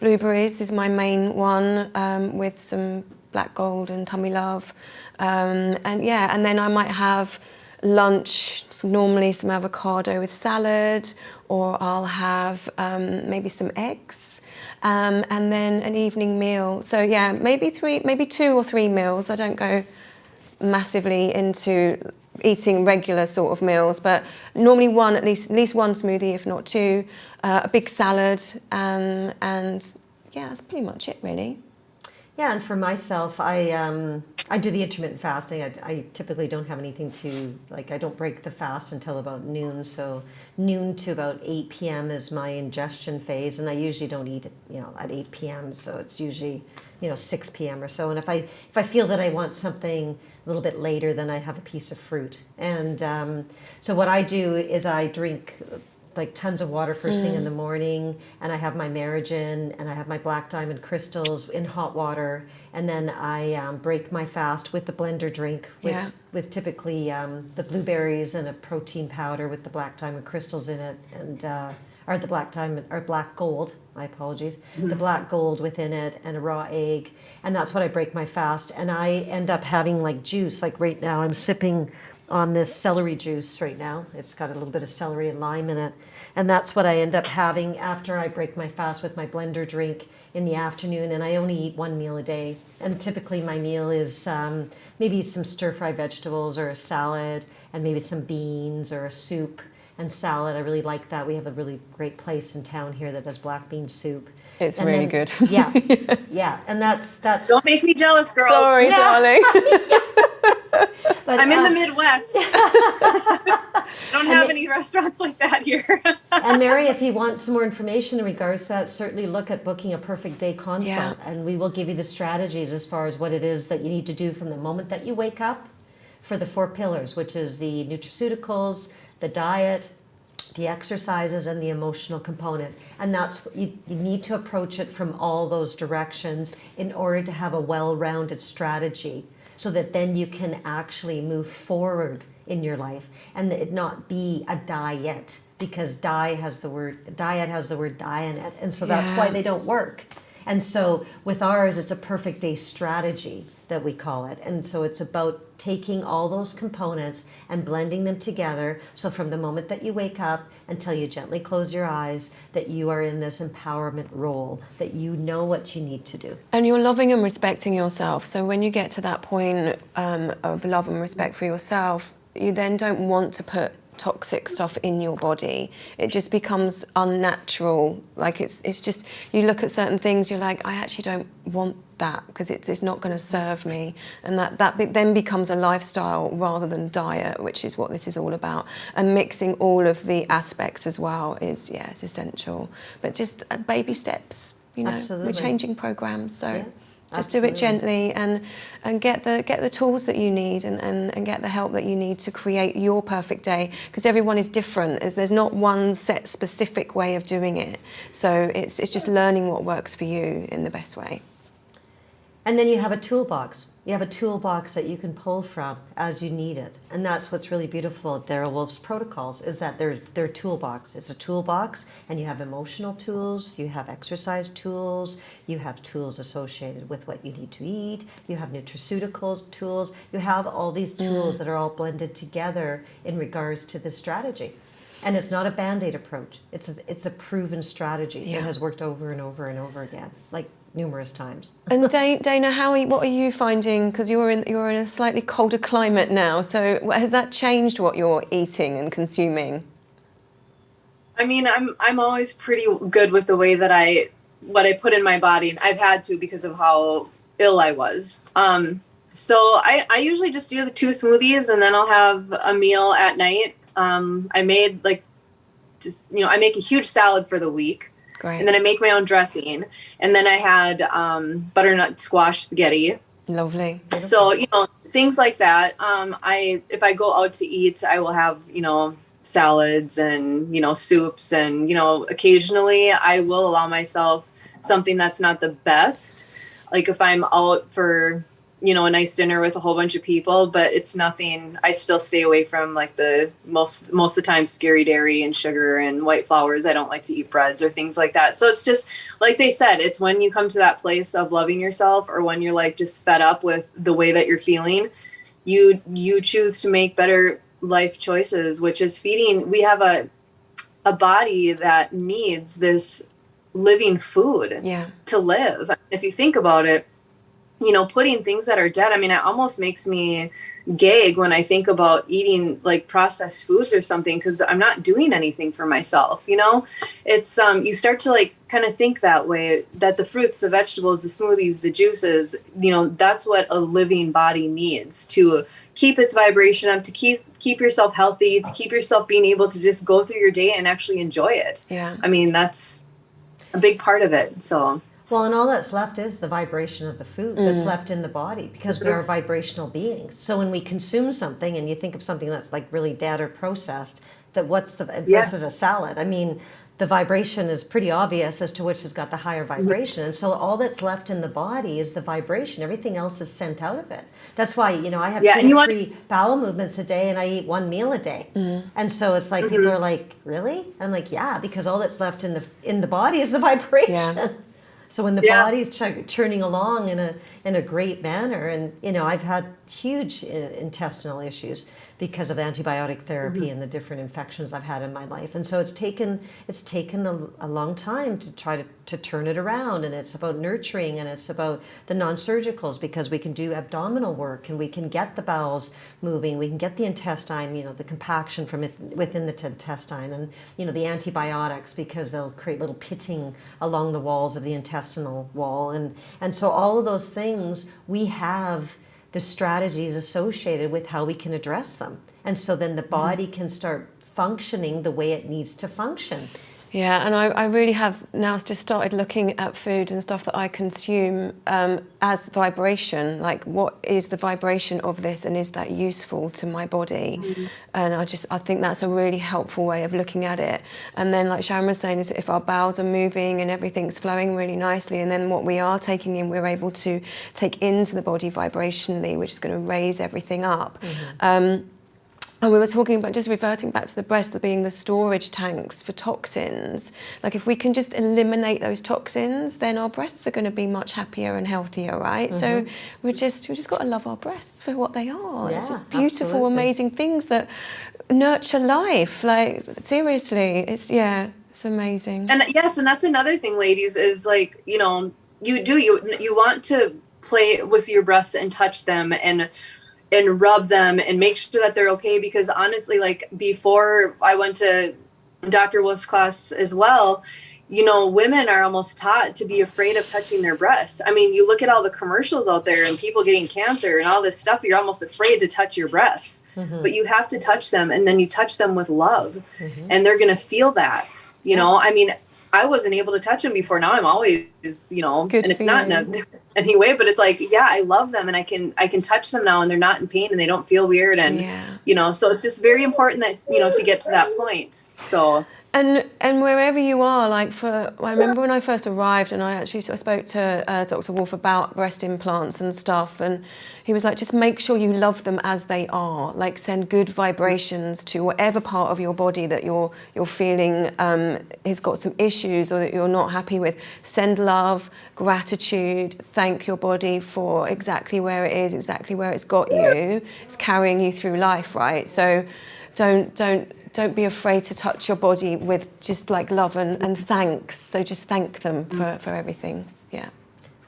Blueberries is my main one, with some black gold and tummy love, and then I might have lunch, normally some avocado with salad, or I'll have maybe some eggs. And then an evening meal. So yeah, maybe 2 or 3 meals. I don't go massively into eating regular sort of meals, but normally at least one smoothie, if not 2, a big salad, and yeah, that's pretty much it really. Yeah, and for myself, I do the intermittent fasting. I typically don't have anything I don't break the fast until about noon. So noon to about 8 p.m. is my ingestion phase, and I usually don't eat it, at 8 p.m. So it's usually, 6 p.m. or so. And if I feel that I want something a little bit later, then I have a piece of fruit. And so what I do is I drink like tons of water first thing in the morning, and I have my Marigin and I have my black diamond crystals in hot water, and then I break my fast with the blender drink with typically the blueberries and a protein powder with the black diamond crystals in it, and or the black diamond or black gold, my apologies, the black gold within it, and a raw egg, and that's what I break my fast. And I end up having like juice. Like right now I'm sipping on this celery juice right now. It's got a little bit of celery and lime in it. And that's what I end up having after I break my fast with my blender drink in the afternoon. And I only eat 1 meal a day. And typically my meal is maybe some stir-fry vegetables or a salad, and maybe some beans or a soup and salad. I really like that. We have a really great place in town here that does black bean soup. It's really good. Yeah. Yeah. And that's Don't make me jealous, girls. Sorry, darling. But, I'm in the Midwest. Don't have any restaurants like that here. And Mary, if you want some more information in regards to that, certainly look at booking a perfect day consult, and we will give you the strategies as far as what it is that you need to do from the moment that you wake up for the 4 pillars, which is the nutraceuticals, the diet, the exercises, and the emotional component. And that's you need to approach it from all those directions in order to have a well-rounded strategy, so that then you can actually move forward in your life and it not be a diet, because diet has the word die in it, and so that's why they don't work. And so with ours, it's a perfect day strategy that we call it. And so it's about taking all those components and blending them together, so from the moment that you wake up until you gently close your eyes, that you are in this empowerment role, that you know what you need to do. And you're loving and respecting yourself. So when you get to that point of love and respect for yourself, you then don't want to put toxic stuff in your body. It just becomes unnatural. Like it's just, you look at certain things, you're like, I actually don't want that because it's not going to serve me. And that then becomes a lifestyle rather than diet, which is what this is all about. And mixing all of the aspects as well is, yeah, it's essential. But just baby steps, you know. Absolutely. We're changing programs, so Yeah. just Absolutely. do it gently and get the tools that you need and get the help that you need to create your perfect day, because everyone is different. There's not one set specific way of doing it. So it's just learning what works for you in the best way. And then you have a toolbox. You have a toolbox that you can pull from as you need it. And that's what's really beautiful at Daryl Wolf's protocols, is that they're toolbox. It's a toolbox, and you have emotional tools, you have exercise tools, you have tools associated with what you need to eat, you have nutraceuticals tools, you have all these tools that are all blended together in regards to this strategy. And it's not a Band-Aid approach. It's a proven strategy. Yeah. It has worked over and over and over again, like numerous times. And Dana, what are you finding? Because you're in a slightly colder climate now. So has that changed what you're eating and consuming? I mean, I'm always pretty good with the way that what I put in my body, and I've had to because of how ill I was. So I usually just do the 2 smoothies, and then I'll have a meal at night. I made I make a huge salad for the week. Great. And then I make my own dressing. And then I had butternut squash spaghetti. Lovely. So, things like that. If I go out to eat, I will have, salads and, soups. And, occasionally I will allow myself something that's not the best. Like if I'm out for, a nice dinner with a whole bunch of people, but it's nothing. I still stay away from like the most of the time scary dairy and sugar and white flours. I don't like to eat breads or things like that. So it's just like they said, it's when you come to that place of loving yourself, or when you're like just fed up with the way that you're feeling, you choose to make better life choices, which is feeding. We have a body that needs this living food to live. If you think about it, putting things that are dead. I mean, it almost makes me gag when I think about eating like processed foods or something, because I'm not doing anything for myself. It's you start to like kind of think that way, that the fruits, the vegetables, the smoothies, the juices, that's what a living body needs to keep its vibration up, to keep yourself healthy, to keep yourself being able to just go through your day and actually enjoy it. Yeah. I mean, that's a big part of it. So. Well, and all that's left is the vibration of the food that's left in the body, because we are vibrational beings. So when we consume something, and you think of something that's like really dead or processed, that versus a salad. I mean, the vibration is pretty obvious as to which has got the higher vibration. And so all that's left in the body is the vibration. Everything else is sent out of it. That's why, I have 2 to 3 bowel movements a day, and I eat 1 meal a day. And so it's like, people are like, really? And I'm like, yeah, because all that's left in the body is the vibration. Yeah. So when the body's churning along in a great manner, and I've had huge intestinal issues because of antibiotic therapy and the different infections I've had in my life, and so it's taken a long time to try to turn it around. And it's about nurturing, and it's about the non-surgicals, because we can do abdominal work, and we can get the bowels moving, we can get the intestine, the compaction from within the intestine, and the antibiotics, because they'll create little pitting along the walls of the intestinal wall, and so all of those things, we have the strategies associated with how we can address them. And so then the body can start functioning the way it needs to function. Yeah, and I really have now just started looking at food and stuff that I consume as vibration. Like, what is the vibration of this, and is that useful to my body? And I think that's a really helpful way of looking at it. And then, like Sharon was saying, is if our bowels are moving and everything's flowing really nicely, and then what we are taking in, we're able to take into the body vibrationally, which is going to raise everything up. And we were talking about, just reverting back to the breast, being the storage tanks for toxins. Like, if we can just eliminate those toxins, then our breasts are going to be much happier and healthier, right? So we just got to love our breasts for what they are. Yeah, It's just beautiful, absolutely. amazing things that nurture life. Like, seriously, it's amazing. And yes, and that's another thing, ladies, is like, you want to play with your breasts and touch them, and and rub them and make sure that they're okay. Because honestly, like before I went to Dr. Wolf's class as well, you know, women are almost taught to be afraid of touching their breasts. I mean, you look at all the commercials out there and people getting cancer and all this stuff, you're almost afraid to touch your breasts, but you have to touch them, and then you touch them with love, and they're going to feel that, you know. I mean, I wasn't able to touch them before. Now I'm always, you know, Good and it's not in any way, but it's like, yeah, I love them, and I can touch them now, and they're not in pain, and they don't feel weird. And, you know, so it's just very important that, you know, to get to that point. So. And wherever you are, like I remember when I first arrived, and I spoke to Dr. Wolf about breast implants and stuff, and he was like, just make sure you love them as they are. Like, send good vibrations to whatever part of your body that you're feeling has got some issues or that you're not happy with. Send love, gratitude, thank your body for exactly where it is, exactly where it's got you. It's carrying you through life, right? So don't be afraid to touch your body with just like love and thanks. So just thank them for everything. Yeah.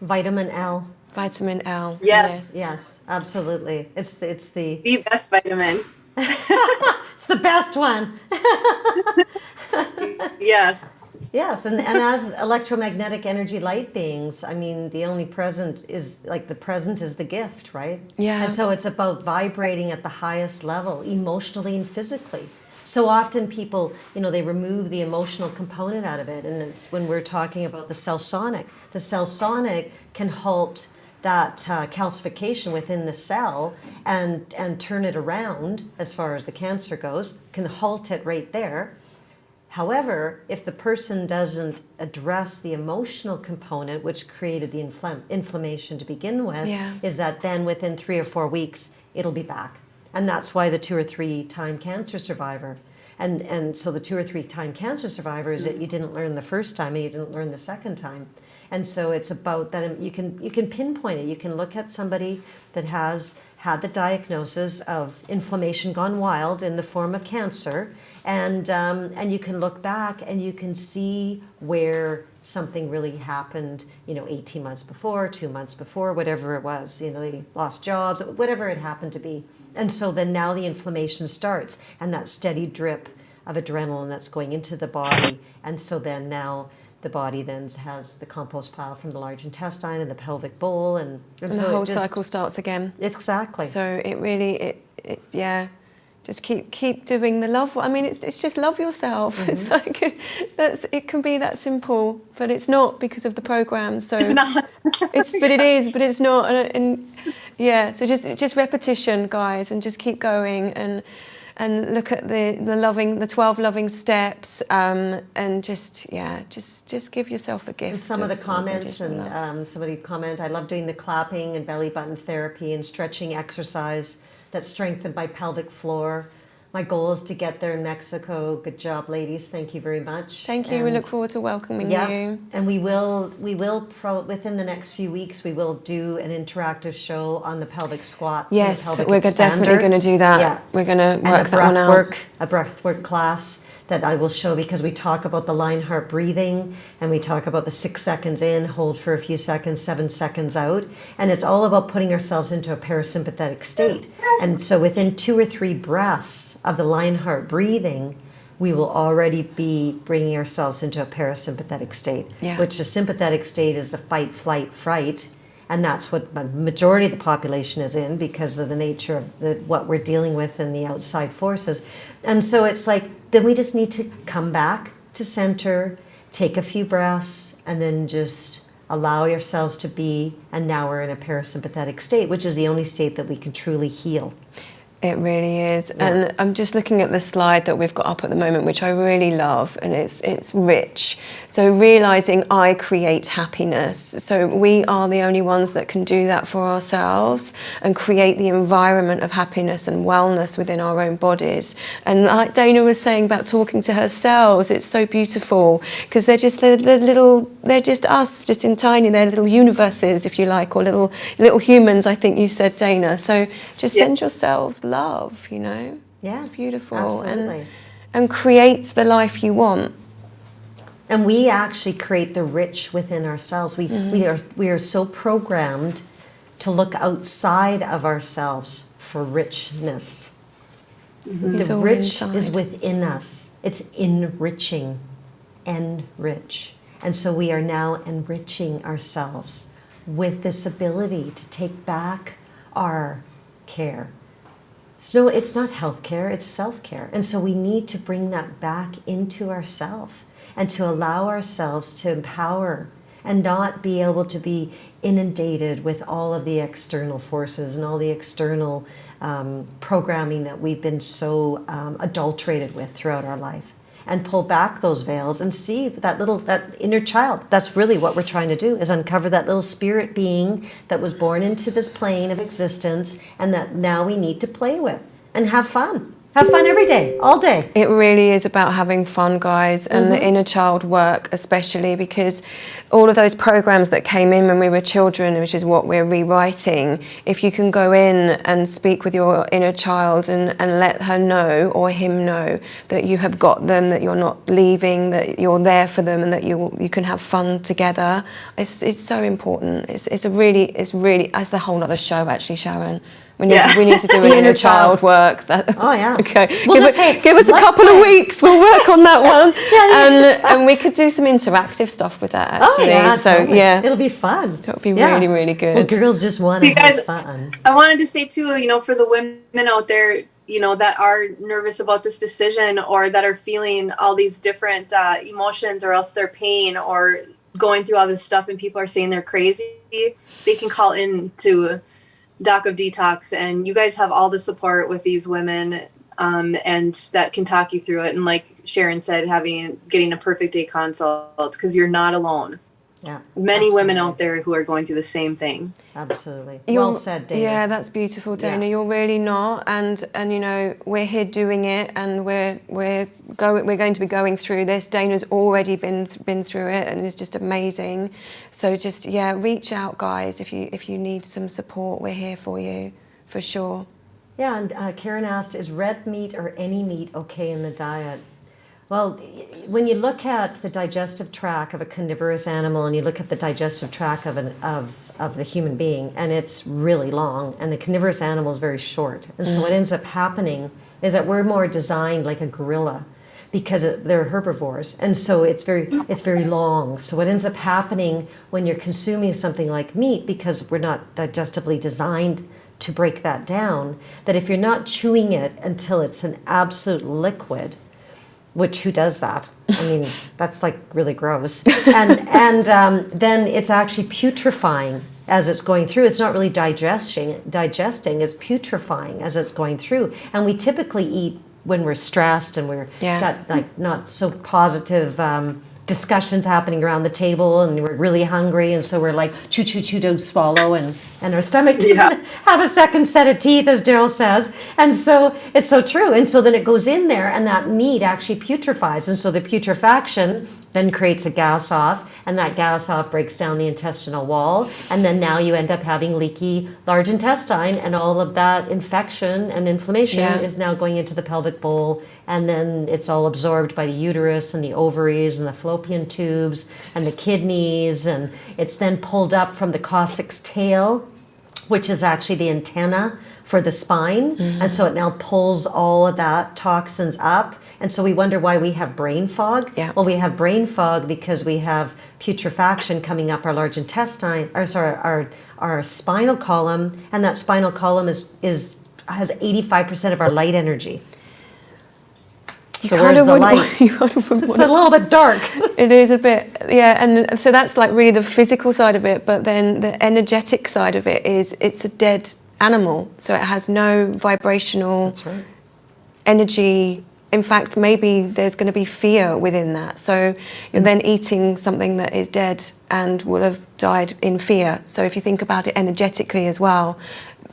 Vitamin L. Vitamin L. Yes, absolutely. It's the best vitamin. it's the best one. Yes. Yes, and as electromagnetic energy light beings, I mean, the only present is, like, the present is the gift, right? Yeah. And so it's about vibrating at the highest level, emotionally and physically. So often people, you know, they remove the emotional component out of it, and it's when we're talking about the cell sonic can halt that calcification within the cell and turn it around as far as the cancer goes, can halt it right there. However, if the person doesn't address the emotional component, which created the inflammation to begin with, is that then within 3 or 4 weeks, it'll be back. And that's why the 2 or 3 time cancer survivor. And so the 2 or 3 time cancer survivor is that you didn't learn the first time and you didn't learn the second time. And so it's about that you can pinpoint it. You can look at somebody that has had the diagnosis of inflammation gone wild in the form of cancer, and you can look back and you can see where something really happened, you know, 18 months before, 2 months before, whatever it was, you know, they lost jobs, whatever it happened to be. And so then now the inflammation starts, and that steady drip of adrenaline that's going into the body. And so then now the body then has the compost pile from the large intestine and the pelvic bowl, and so the whole cycle starts again. Exactly. So it really, it's just keep doing the love. I mean, it's just love yourself. It's like it can be that simple, but it's not because of the programs. So it's not. But it is. But it's not. And so just repetition, guys, and just keep going and look at the 12 loving steps, and just give yourself the gift. And some of the comments, and somebody comment, I love doing the clapping and belly button therapy and stretching exercise that strengthened my pelvic floor. My goal is to get there in Mexico. Good job, ladies. Thank you very much. Thank you. We look forward to welcoming you. And we will within the next few weeks, we will do an interactive show on the pelvic squats. Yes, and the we're pelvic definitely going to do that. Yeah. We're going to work that one out. A breathwork class that I will show, because we talk about the Lionheart breathing, and we talk about the 6 seconds in, hold for a few seconds, 7 seconds out. And it's all about putting ourselves into a parasympathetic state. And so within 2 or 3 breaths of the Lionheart breathing, we will already be bringing ourselves into a parasympathetic state, which a sympathetic state is a fight, flight, fright. And that's what the majority of the population is in, because of the nature of what we're dealing with and the outside forces. And so it's like, then we just need to come back to center, take a few breaths, and then just allow yourselves to be, and now we're in a parasympathetic state, which is the only state that we can truly heal. It really is. Yeah. And I'm just looking at the slide that we've got up at the moment, which I really love, and it's rich. So realizing I create happiness. So we are the only ones that can do that for ourselves and create the environment of happiness and wellness within our own bodies. And like Dana was saying about talking to her cells, it's so beautiful, because they're just they're just us, just in tiny, they're little universes, if you like, or little humans, I think you said, Dana. So just send yourselves love, you know. Yes, it's beautiful. Absolutely. And create the life you want. And we actually create the rich within ourselves. We are so programmed to look outside of ourselves for richness. It's The all rich inside. is within us. It's enriching, enrich. And so we are now enriching ourselves with this ability to take back our care. So it's not healthcare, it's self-care. And so we need to bring that back into ourselves and to allow ourselves to empower and not be able to be inundated with all of the external forces and all the external programming that we've been so adulterated with throughout our life, and pull back those veils and see that inner child. That's really what we're trying to do, is uncover that little spirit being that was born into this plane of existence and that now we need to play with and have fun. Have fun every day, all day. It really is about having fun, guys, and the inner child work especially, because all of those programs that came in when we were children, which is what we're rewriting, if you can go in and speak with your inner child and let her know or him know that you have got them, that you're not leaving, that you're there for them, and that you can have fun together, it's so important. It's really, as the whole other show actually, Sharon. We need to do an inner child work. Oh yeah. Okay. We'll Give us a couple of weeks. We'll work on that one. And we could do some interactive stuff with that actually. Oh yeah, So totally. yeah, It'll be fun. it'll be really, really good. Well, girls just want to have fun. I wanted to say too, for the women out there, that are nervous about this decision or that are feeling all these different emotions, or else their pain, or going through all this stuff and people are saying they're crazy, they can call in to Doc of Detox, and you guys have all the support with these women, and that can talk you through it. And like Sharon said, getting a perfect day consult, because you're not alone. Yeah. Many women out there who are going through the same thing. Absolutely. Well said, Dana. Yeah, that's beautiful, Dana. Yeah. You're really not, and we're here doing it, and we're going to be going through this. Dana's already been through it, and it's just amazing. So just reach out, guys, if you need some support. We're here for you, for sure. Yeah, and Karen asked, is red meat or any meat okay in the diet? Well, when you look at the digestive tract of a carnivorous animal and you look at the digestive tract of the human being, and it's really long, and the carnivorous animal is very short. And so what ends up happening is that we're more designed like a gorilla, because they're herbivores, and so it's very long. So what ends up happening when you're consuming something like meat, because we're not digestively designed to break that down, that if you're not chewing it until it's an absolute liquid, which who does that? I mean, that's like really gross. And then it's actually putrefying as it's going through. It's not really digesting, it's putrefying as it's going through. And we typically eat when we're stressed and we're got like not so positive discussions happening around the table, and we're really hungry, and so we're like chew, don't swallow, and our stomach doesn't have a second set of teeth, as Daryl says. And so it's so true. And so then it goes in there, and that meat actually putrefies, and so the putrefaction then creates a gas off, and that gas off breaks down the intestinal wall, and then now you end up having leaky large intestine, and all of that infection and inflammation is now going into the pelvic bowl, and then it's all absorbed by the uterus and the ovaries and the fallopian tubes and the kidneys, and it's then pulled up from the coccyx tail, which is actually the antenna for the spine, and so it now pulls all of that toxins up. And so we wonder why we have brain fog. Yeah. Well, we have brain fog because we have putrefaction coming up our large intestine, our spinal column, and that spinal column has 85% of our light energy. So where's the light? It's a little bit dark. It is a bit, and so that's like really the physical side of it, but then the energetic side of it is it's a dead animal, so it has no vibrational energy. In fact, maybe there's going to be fear within that. So you're then eating something that is dead and will have died in fear. So if you think about it energetically as well,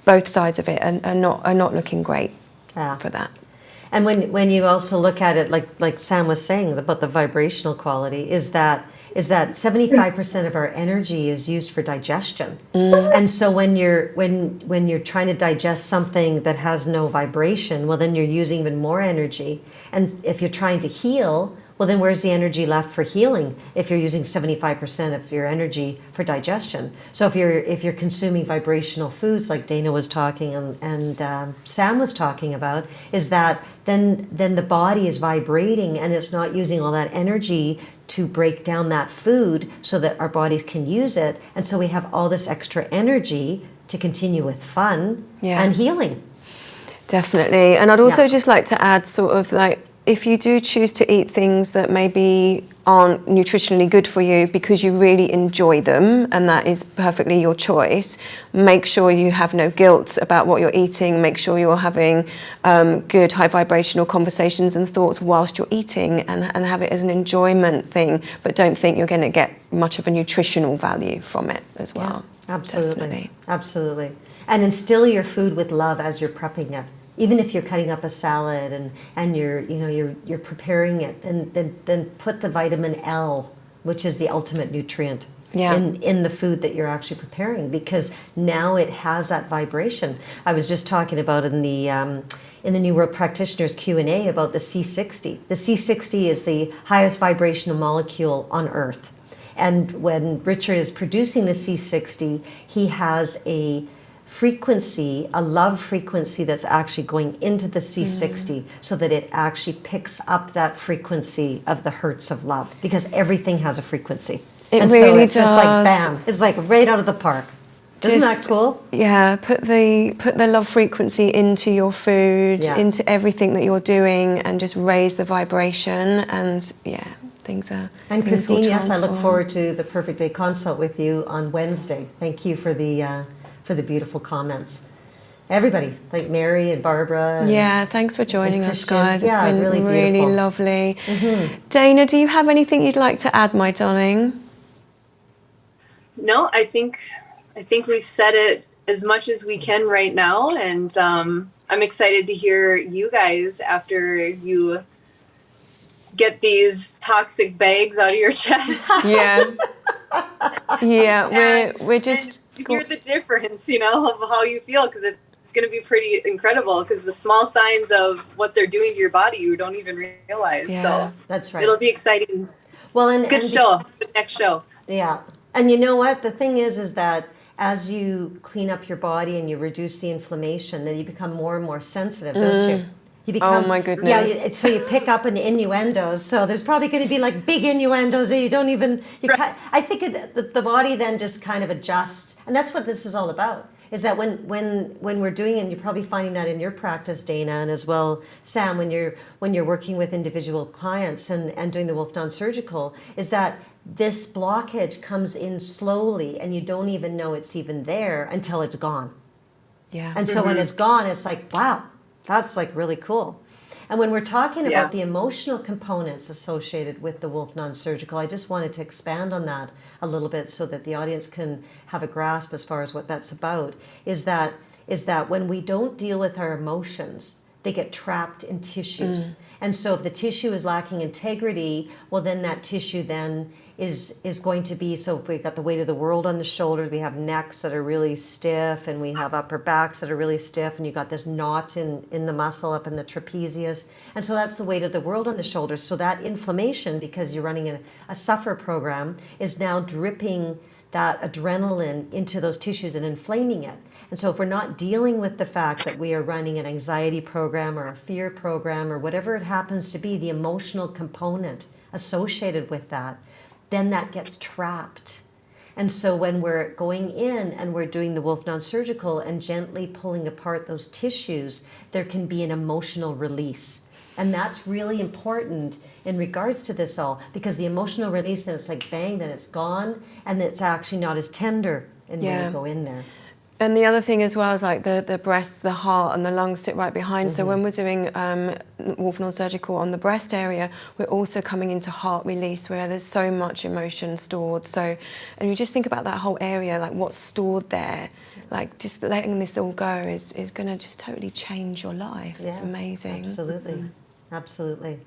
both sides of it are not looking great for that. And when you also look at it, like Sam was saying about the vibrational quality, is that 75% of our energy is used for digestion. And so when you're trying to digest something that has no vibration, well, then you're using even more energy. And if you're trying to heal, well, then where's the energy left for healing if you're using 75% of your energy for digestion? So if you're consuming vibrational foods like Dana was talking and Sam was talking about, is that then the body is vibrating and it's not using all that energy to break down that food so that our bodies can use it. And so we have all this extra energy to continue with fun and healing. Definitely. And I'd also just like to add sort of like, if you do choose to eat things that maybe aren't nutritionally good for you because you really enjoy them, and that is perfectly your choice, make sure you have no guilt about what you're eating. Make sure you're having good high vibrational conversations and thoughts whilst you're eating, and have it as an enjoyment thing, but don't think you're going to get much of a nutritional value from it as well. Yeah, absolutely. Definitely. Absolutely. And instill your food with love as you're prepping it. Even if you're cutting up a salad and you're preparing it, then put the vitamin L, which is the ultimate nutrient, in the food that you're actually preparing, because now it has that vibration. I was just talking about in the New World Practitioners Q&A about the C60. The C60 is the highest vibrational molecule on Earth. And when Richard is producing the C60, he has a frequency, a love frequency that's actually going into the C60 so that it actually picks up that frequency of the hertz of love, because everything has a frequency. It and really so it's does. just like bam, it's like right out of the park. Isn't that cool? Yeah, put the love frequency into your food, into everything that you're doing, and just raise the vibration, and things are. And Christine, yes, I look forward to the Perfect Day consult with you on Wednesday. Thank you for the beautiful comments. Everybody, like Mary and Barbara. Thanks for joining us, guys. It's been really lovely. Dana, do you have anything you'd like to add, my darling? No, I think we've said it as much as we can right now, and I'm excited to hear you guys after you get these toxic bags out of your chest. We're just hear the difference, of how you feel, because it's going to be pretty incredible, because the small signs of what they're doing to your body you don't even realize. So that's right. It'll be exciting. Well, and good show. The next show. Yeah, and you know what? The thing is that as you clean up your body and you reduce the inflammation, then you become more and more sensitive, don't you? You become, oh my goodness. Yeah, so you pick up an innuendos. So there's probably going to be like big innuendos that you don't even. I think the body then just kind of adjusts, and that's what this is all about. Is that when we're doing it, and you're probably finding that in your practice, Dana, and as well, Sam, when you're working with individual clients and doing the Wolf NonSurgical, is that this blockage comes in slowly, and you don't even know it's even there until it's gone. Yeah. And so when it's gone, it's like, wow. That's like really cool. And when we're talking about the emotional components associated with the Wolf NonSurgical, I just wanted to expand on that a little bit so that the audience can have a grasp as far as what that's about, is that when we don't deal with our emotions, they get trapped in tissues. And so if the tissue is lacking integrity, well, then that tissue then is going to be, so if we've got the weight of the world on the shoulders, we have necks that are really stiff, and we have upper backs that are really stiff, and you've got this knot in the muscle up in the trapezius. And so that's the weight of the world on the shoulders. So that inflammation, because you're running a suffer program, is now dripping that adrenaline into those tissues and inflaming it. And so if we're not dealing with the fact that we are running an anxiety program or a fear program or whatever it happens to be, the emotional component associated with that, then that gets trapped. And so when we're going in and we're doing the Wolf NonSurgical and gently pulling apart those tissues, there can be an emotional release. And that's really important in regards to this all, because the emotional release, then it's like bang, then it's gone, and it's actually not as tender when you go in there. And the other thing as well is like the breasts, the heart and the lungs sit right behind. So when we're doing Wolf NonSurgical on the breast area, we're also coming into heart release, where there's so much emotion stored. So, and you just think about that whole area, like what's stored there, like just letting this all go is going to just totally change your life. It's amazing. Absolutely. Absolutely.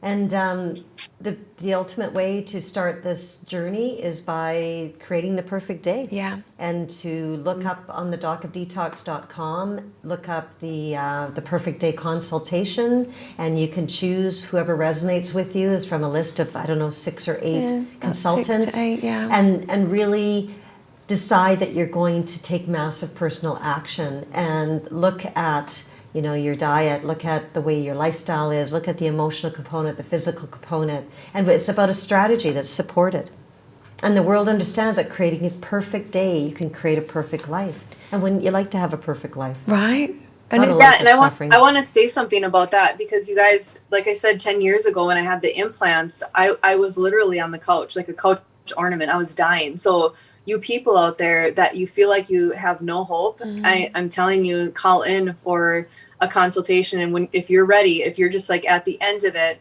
And the ultimate way to start this journey is by creating the perfect day. Yeah. And to look up on the docofdetox.com, look up the perfect day consultation, and you can choose whoever resonates with you is from a list of, I don't know, 6 or 8 consultants. 6 to 8, yeah. And really decide that you're going to take massive personal action and look at your diet, look at the way your lifestyle is, look at the emotional component, the physical component. And it's about a strategy that's supported. And the world understands that creating a perfect day, you can create a perfect life. And wouldn't you like to have a perfect life? Right. And I want to say something about that, because you guys, like I said, 10 years ago when I had the implants, I was literally on the couch, like a couch ornament. I was dying. So you people out there that you feel like you have no hope, I'm telling you, call in for a consultation. And if you're ready, if you're just like at the end of it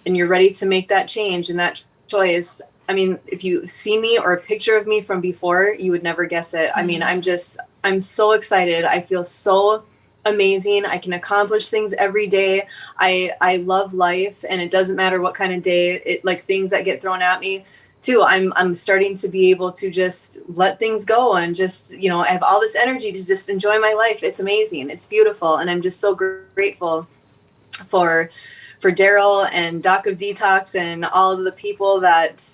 and you're ready to make that change and that choice, I mean, if you see me or a picture of me from before, you would never guess it. I mean, I'm so excited. I feel so amazing. I can accomplish things every day. I love life, and it doesn't matter what kind of day like things that get thrown at me too. I'm starting to be able to just let things go and just, I have all this energy to just enjoy my life. It's amazing. It's beautiful. And I'm just so grateful for Daryl and Doc of Detox and all of the people that,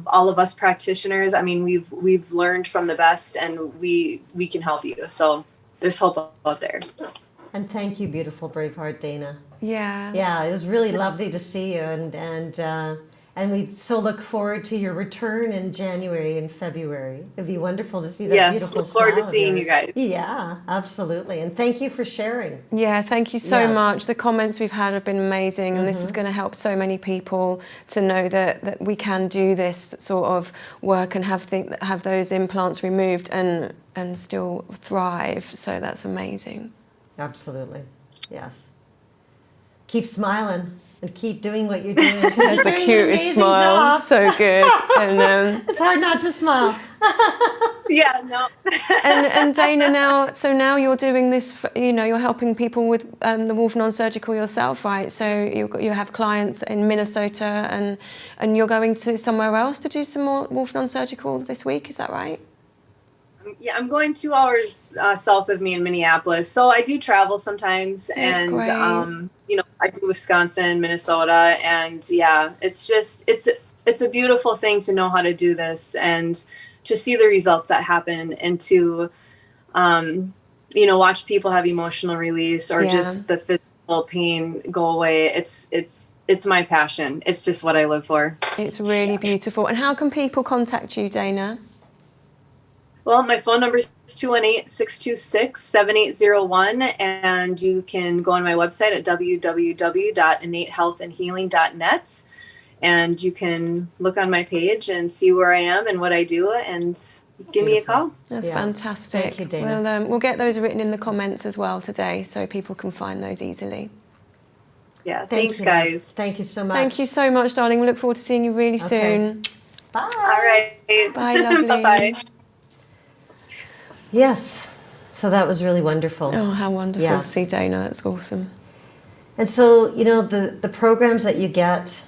all of us practitioners. I mean, we've learned from the best, and we can help you. So there's hope out there. And thank you, beautiful Braveheart Dana. Yeah. Yeah, it was really lovely to see you, and we so look forward to your return in January and February. It'd be wonderful to see that beautiful look forward smile to seeing of you yours. guys. Yeah, absolutely. And thank you for sharing. Yeah, thank you so Yes. much. The comments we've had have been amazing, and this is going to help so many people to know that we can do this sort of work and have those implants removed and still thrive. So that's amazing. Absolutely. Yes. Keep smiling and keep doing what you're doing. She's That's the doing an cutest amazing smile. job. So good. And It's hard not to smile. Yeah, no. and Dana, now you're doing this, you're helping people with the Wolf Non-Surgical yourself, right? So you have clients in Minnesota, and you're going to somewhere else to do some more Wolf Non-Surgical this week, is that right? Yeah, I'm going 2 hours south of me in Minneapolis. So I do travel sometimes. That's and, great. I do Wisconsin, Minnesota. And yeah, it's a beautiful thing to know how to do this and to see the results that happen, and to, watch people have emotional release or just the physical pain go away. It's my passion. It's just what I live for. It's really beautiful. And how can people contact you, Dana? Well, my phone number is 218-626-7801, and you can go on my website at www.innatehealthandhealing.net, and you can look on my page and see where I am and what I do, and give me a call. That's fantastic. Thank you, Dana. Well, we'll get those written in the comments as well today, so people can find those easily. Yeah, Thank thanks, you. guys. Thank you so much. Thank you so much, darling. We look forward to seeing you really soon. Bye. All right. Bye, lovely. Bye-bye. Yes. So that was really wonderful. Oh, how wonderful Yes. to see Dana. That's awesome. And so, the programs that you get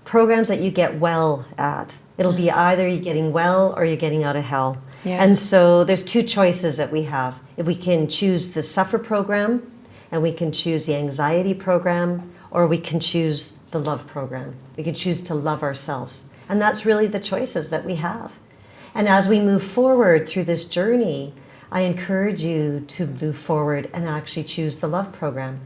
programs that you get well at. It'll be either you're getting well or you're getting out of hell. Yeah. And so there's 2 choices that we have. If we can choose the suffer program, and we can choose the anxiety program, or we can choose the love program. We can choose to love ourselves. And that's really the choices that we have. And as we move forward through this journey, I encourage you to move forward and actually choose the love program.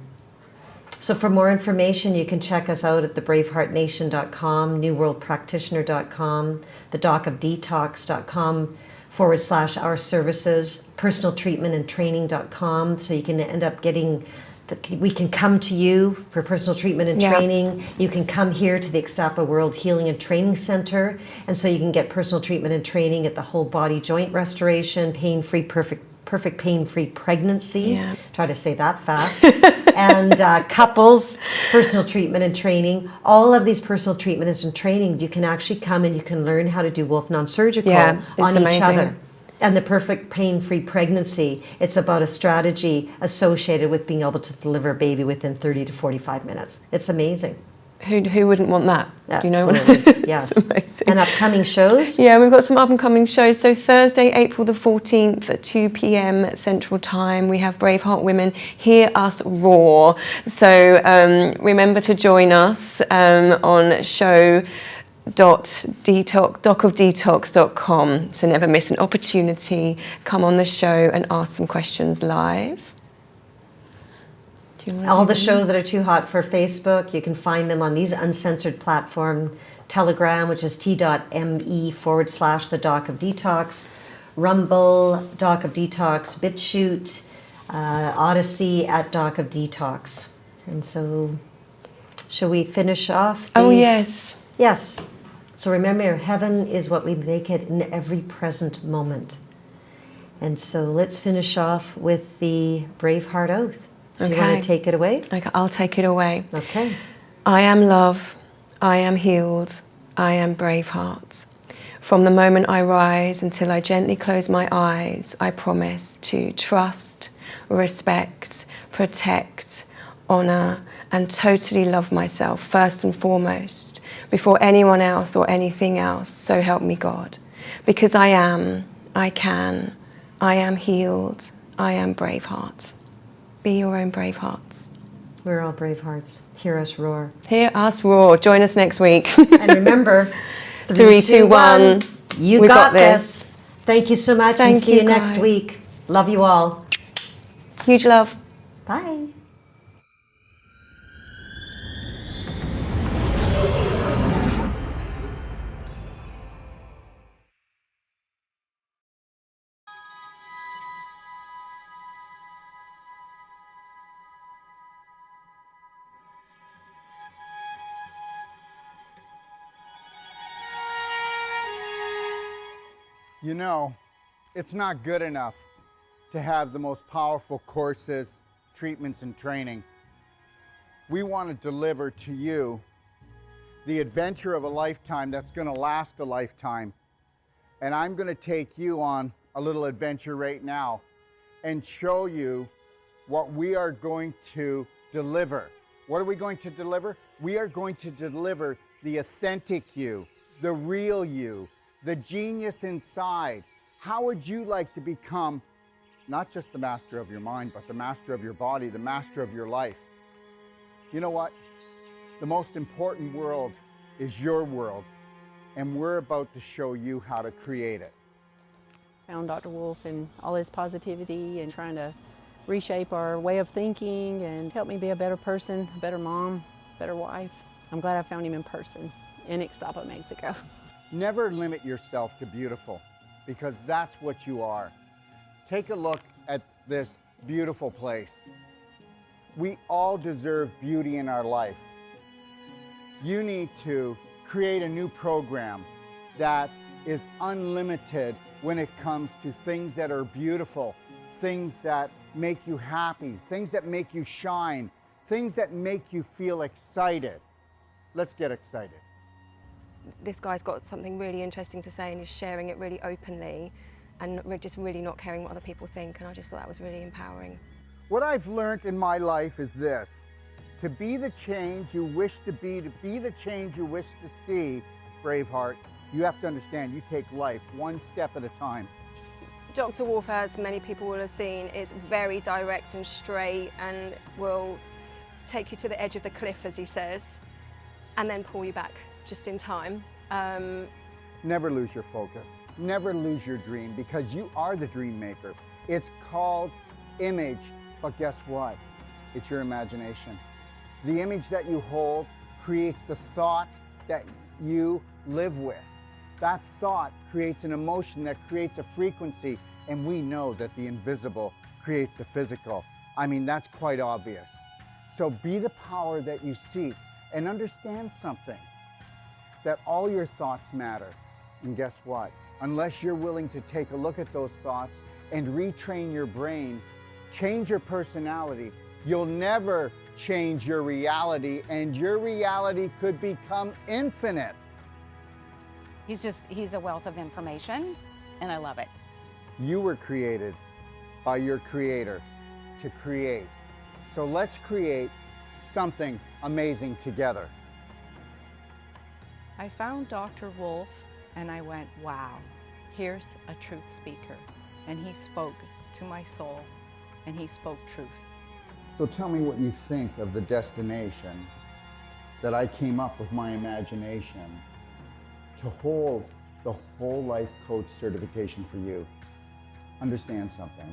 So for more information, you can check us out at thebraveheartnation.com, newworldpractitioner.com, thedocofdetox.com/our services, personaltreatmentandtraining.com, so you can end up getting we can come to you for personal treatment and training. You can come here to the Ixtapa World Healing and Training Center, and so you can get personal treatment and training at the whole body joint restoration, pain-free, perfect pain-free pregnancy. Yeah. Try to say that fast. And couples, personal treatment and training. All of these personal treatments and training, you can actually come and you can learn how to do Wolf Non-Surgical Yeah, it's on amazing. each other. And the perfect pain-free pregnancy, it's about a strategy associated with being able to deliver a baby within 30 to 45 minutes. It's amazing. Who wouldn't want that? Do you know what? Absolutely. Yes. It's amazing. And upcoming shows? Yeah, we've got some up and coming shows. So Thursday, April the 14th at 2 p.m. Central Time, we have BraveHeart Women Hear Us Roar. So remember to join us on docofdetox.com to never miss an opportunity. Come on the show and ask some questions live. All the shows that are too hot for Facebook, you can find them on these uncensored platform. Telegram, which is t.me/the Doc of Detox. Rumble, Doc of Detox. Bitchute, Odyssee at Doc of Detox. And so, shall we finish off? Oh, yes. Yes. So remember, heaven is what we make it in every present moment. And so let's finish off with the BraveHeart Oath. Do you want to take it away? Okay, I'll take it away. Okay. I am love. I am healed. I am BraveHeart. From the moment I rise until I gently close my eyes, I promise to trust, respect, protect, honor, and totally love myself first and foremost, before anyone else or anything else, so help me God. Because I am, I can, I am healed, I am BraveHeart. Be your own BraveHearts. We're all BraveHearts. Hear us roar. Hear us roar. Join us next week. And remember, 3, 2, 1. You got this. Thank you so much, and see you next week. Love you all. Huge love. Bye. You know, it's not good enough to have the most powerful courses, treatments, and training. We want to deliver to you the adventure of a lifetime that's going to last a lifetime. And I'm going to take you on a little adventure right now and show you what we are going to deliver. What are we going to deliver? We are going to deliver the authentic you, the real you, the genius inside. How would you like to become not just the master of your mind, but the master of your body, the master of your life? You know what? The most important world is your world, and we're about to show you how to create it. Found Dr. Wolf and all his positivity and trying to reshape our way of thinking and help me be a better person, a better mom, better wife. I'm glad I found him in person in Ixtapa, Mexico. Never limit yourself to beautiful, because that's what you are. Take a look at this beautiful place. We all deserve beauty in our life. You need to create a new program that is unlimited when it comes to things that are beautiful, things that make you happy, things that make you shine, things that make you feel excited. Let's get excited. This guy's got something really interesting to say and he's sharing it really openly and just really not caring what other people think, and I just thought that was really empowering. What I've learned in my life is this: to be the change you wish to be the change you wish to see, BraveHeart, you have to understand you take life one step at a time. Dr. Wolf, as many people will have seen, is very direct and straight and will take you to the edge of the cliff, as he says, and then pull you back just in time. Never lose your focus. Never lose your dream, because you are the dream maker. It's called image, but guess what? It's your imagination. The image that you hold creates the thought that you live with. That thought creates an emotion that creates a frequency, and we know that the invisible creates the physical. I mean, that's quite obvious. So be the power that you seek, and understand something, that all your thoughts matter. And guess what? Unless you're willing to take a look at those thoughts and retrain your brain, change your personality, you'll never change your reality, and your reality could become infinite. He's a wealth of information, and I love it. You were created by your Creator to create. So let's create something amazing together. I found Dr. Wolf and I went, wow, here's a truth speaker. And he spoke to my soul and he spoke truth. So tell me what you think of the destination that I came up with my imagination to hold the whole life coach certification for you. Understand something.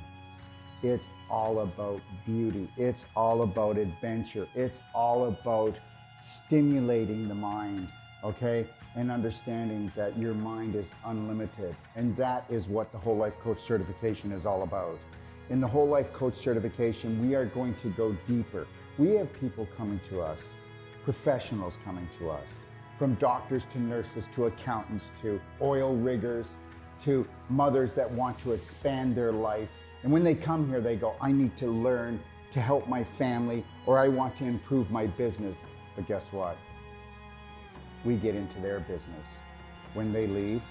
It's all about beauty. It's all about adventure. It's all about stimulating the mind, okay? And understanding that your mind is unlimited. And that is what the whole life coach certification is all about. In the whole life coach certification, we are going to go deeper. We have people coming to us, professionals coming to us, from doctors to nurses to accountants to oil riggers to mothers that want to expand their life. And when they come here, they go, I need to learn to help my family, or I want to improve my business. But guess what? We get into their business. When they leave,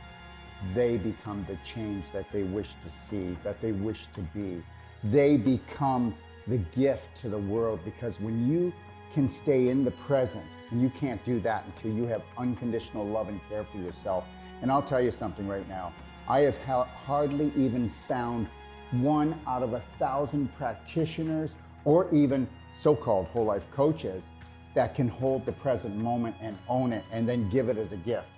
they become the change that they wish to see, that they wish to be. They become the gift to the world, because when you can stay in the present, and you can't do that until you have unconditional love and care for yourself. And I'll tell you something right now. I have hardly even found 1 out of 1,000 practitioners or even so-called whole life coaches that can hold the present moment and own it and then give it as a gift.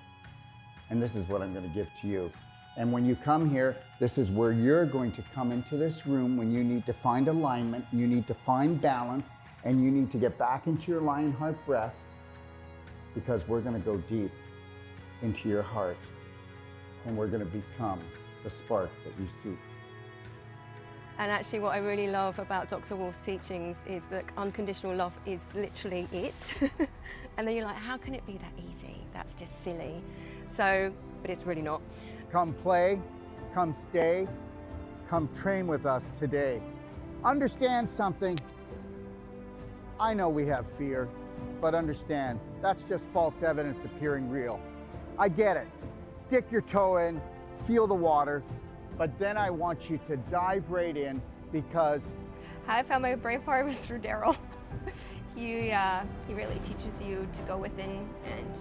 And this is what I'm going to give to you. And when you come here, this is where you're going to come into this room when you need to find alignment, you need to find balance, and you need to get back into your lion heart breath, because we're going to go deep into your heart and we're going to become the spark that you seek. And actually what I really love about Dr. Wolf's teachings is that unconditional love is literally it. And then you're like, how can it be that easy? That's just silly. So, but it's really not. Come play, come stay, come train with us today. Understand something. I know we have fear, but understand, that's just false evidence appearing real. I get it. Stick your toe in, feel the water, but then I want you to dive right in, because How I found my BraveHeart was through Daryl. He really teaches you to go within and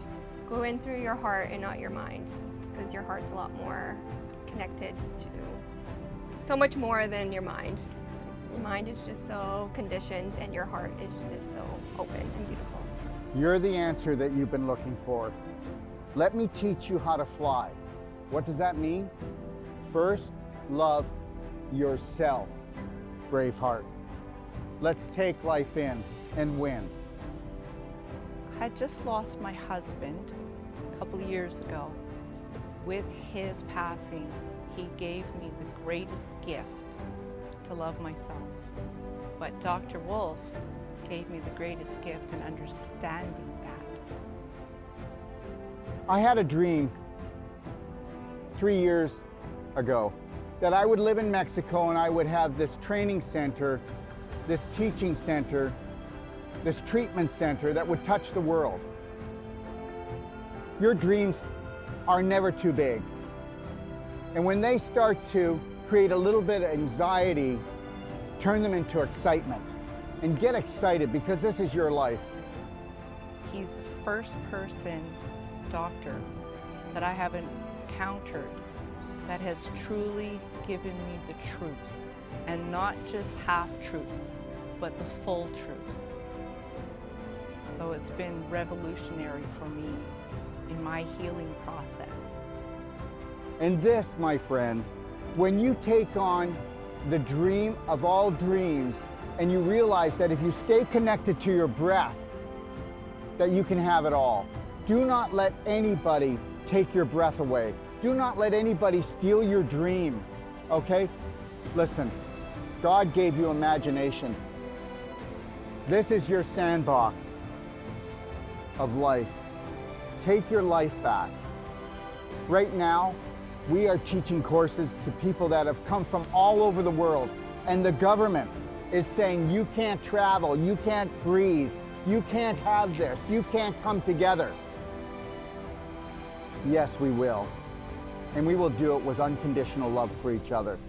go in through your heart and not your mind, because your heart's a lot more connected to so much more than your mind. Your mind is just so conditioned and your heart is just so open and beautiful. you're the answer that you've been looking for. Let me teach you how to fly. What does that mean? First, love yourself, Braveheart. Let's take life in and win. I had just lost my husband a couple of years ago. With his passing, he gave me the greatest gift to love myself. But Dr. Wolf gave me the greatest gift in understanding that. I had a dream 3 years ago that I would live in Mexico and I would have this training center, this teaching center, this treatment center that would touch the world. Your dreams are never too big. And when they start to create a little bit of anxiety, turn them into excitement. And get excited, because this is your life. He's the first doctor that I have encountered that has truly given me the truth, and not just half-truths, but the full truth. So it's been revolutionary for me in my healing process. And this, my friend, when you take on the dream of all dreams, and you realize that if you stay connected to your breath, that you can have it all. Do not let anybody take your breath away. Do not let anybody steal your dream, okay? Listen, God gave you imagination. This is your sandbox of life. Take your life back. Right now, we are teaching courses to people that have come from all over the world, and the government is saying you can't travel, you can't breathe, you can't have this, you can't come together. Yes, we will. And we will do it with unconditional love for each other.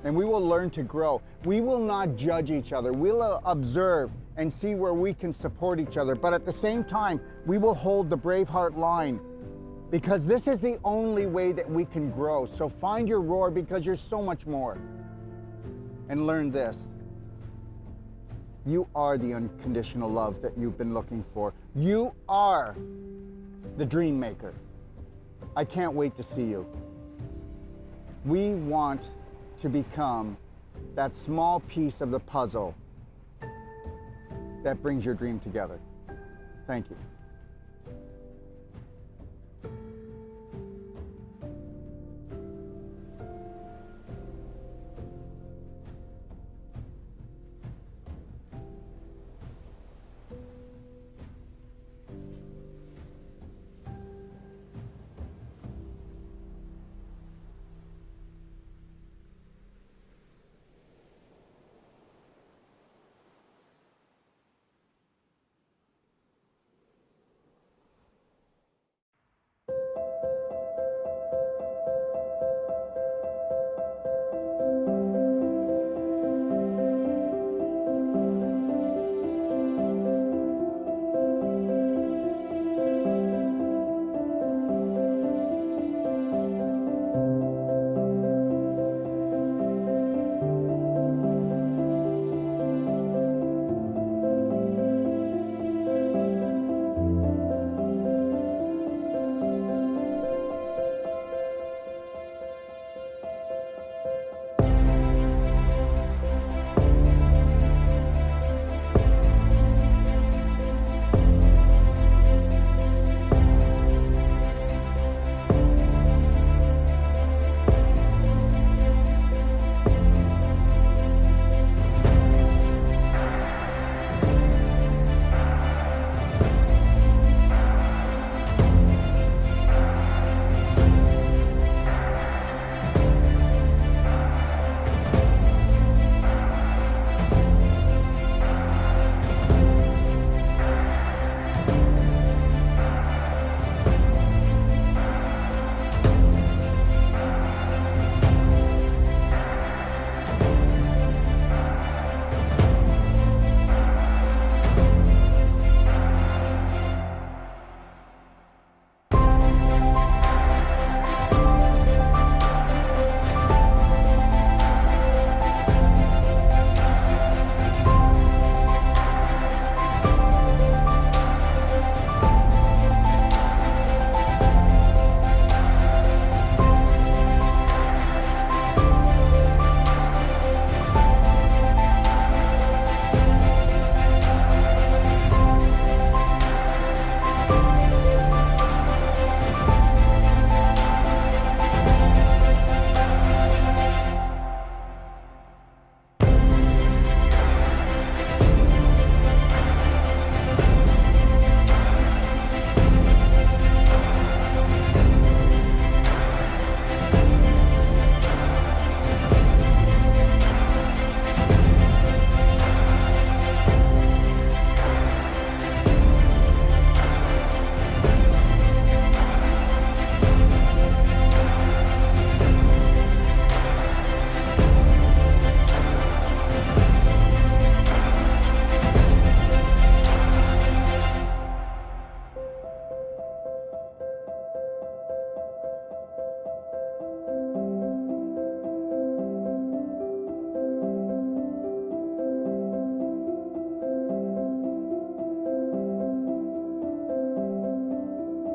and we will learn to grow. We will not judge each other. We'll observe and see where we can support each other. But at the same time, we will hold the BraveHeart line, because this is the only way that we can grow. So find your roar, because you're so much more. And learn this. You are the unconditional love that you've been looking for. You are the dream maker. I can't wait to see you. We want to become that small piece of the puzzle that brings your dream together. Thank you.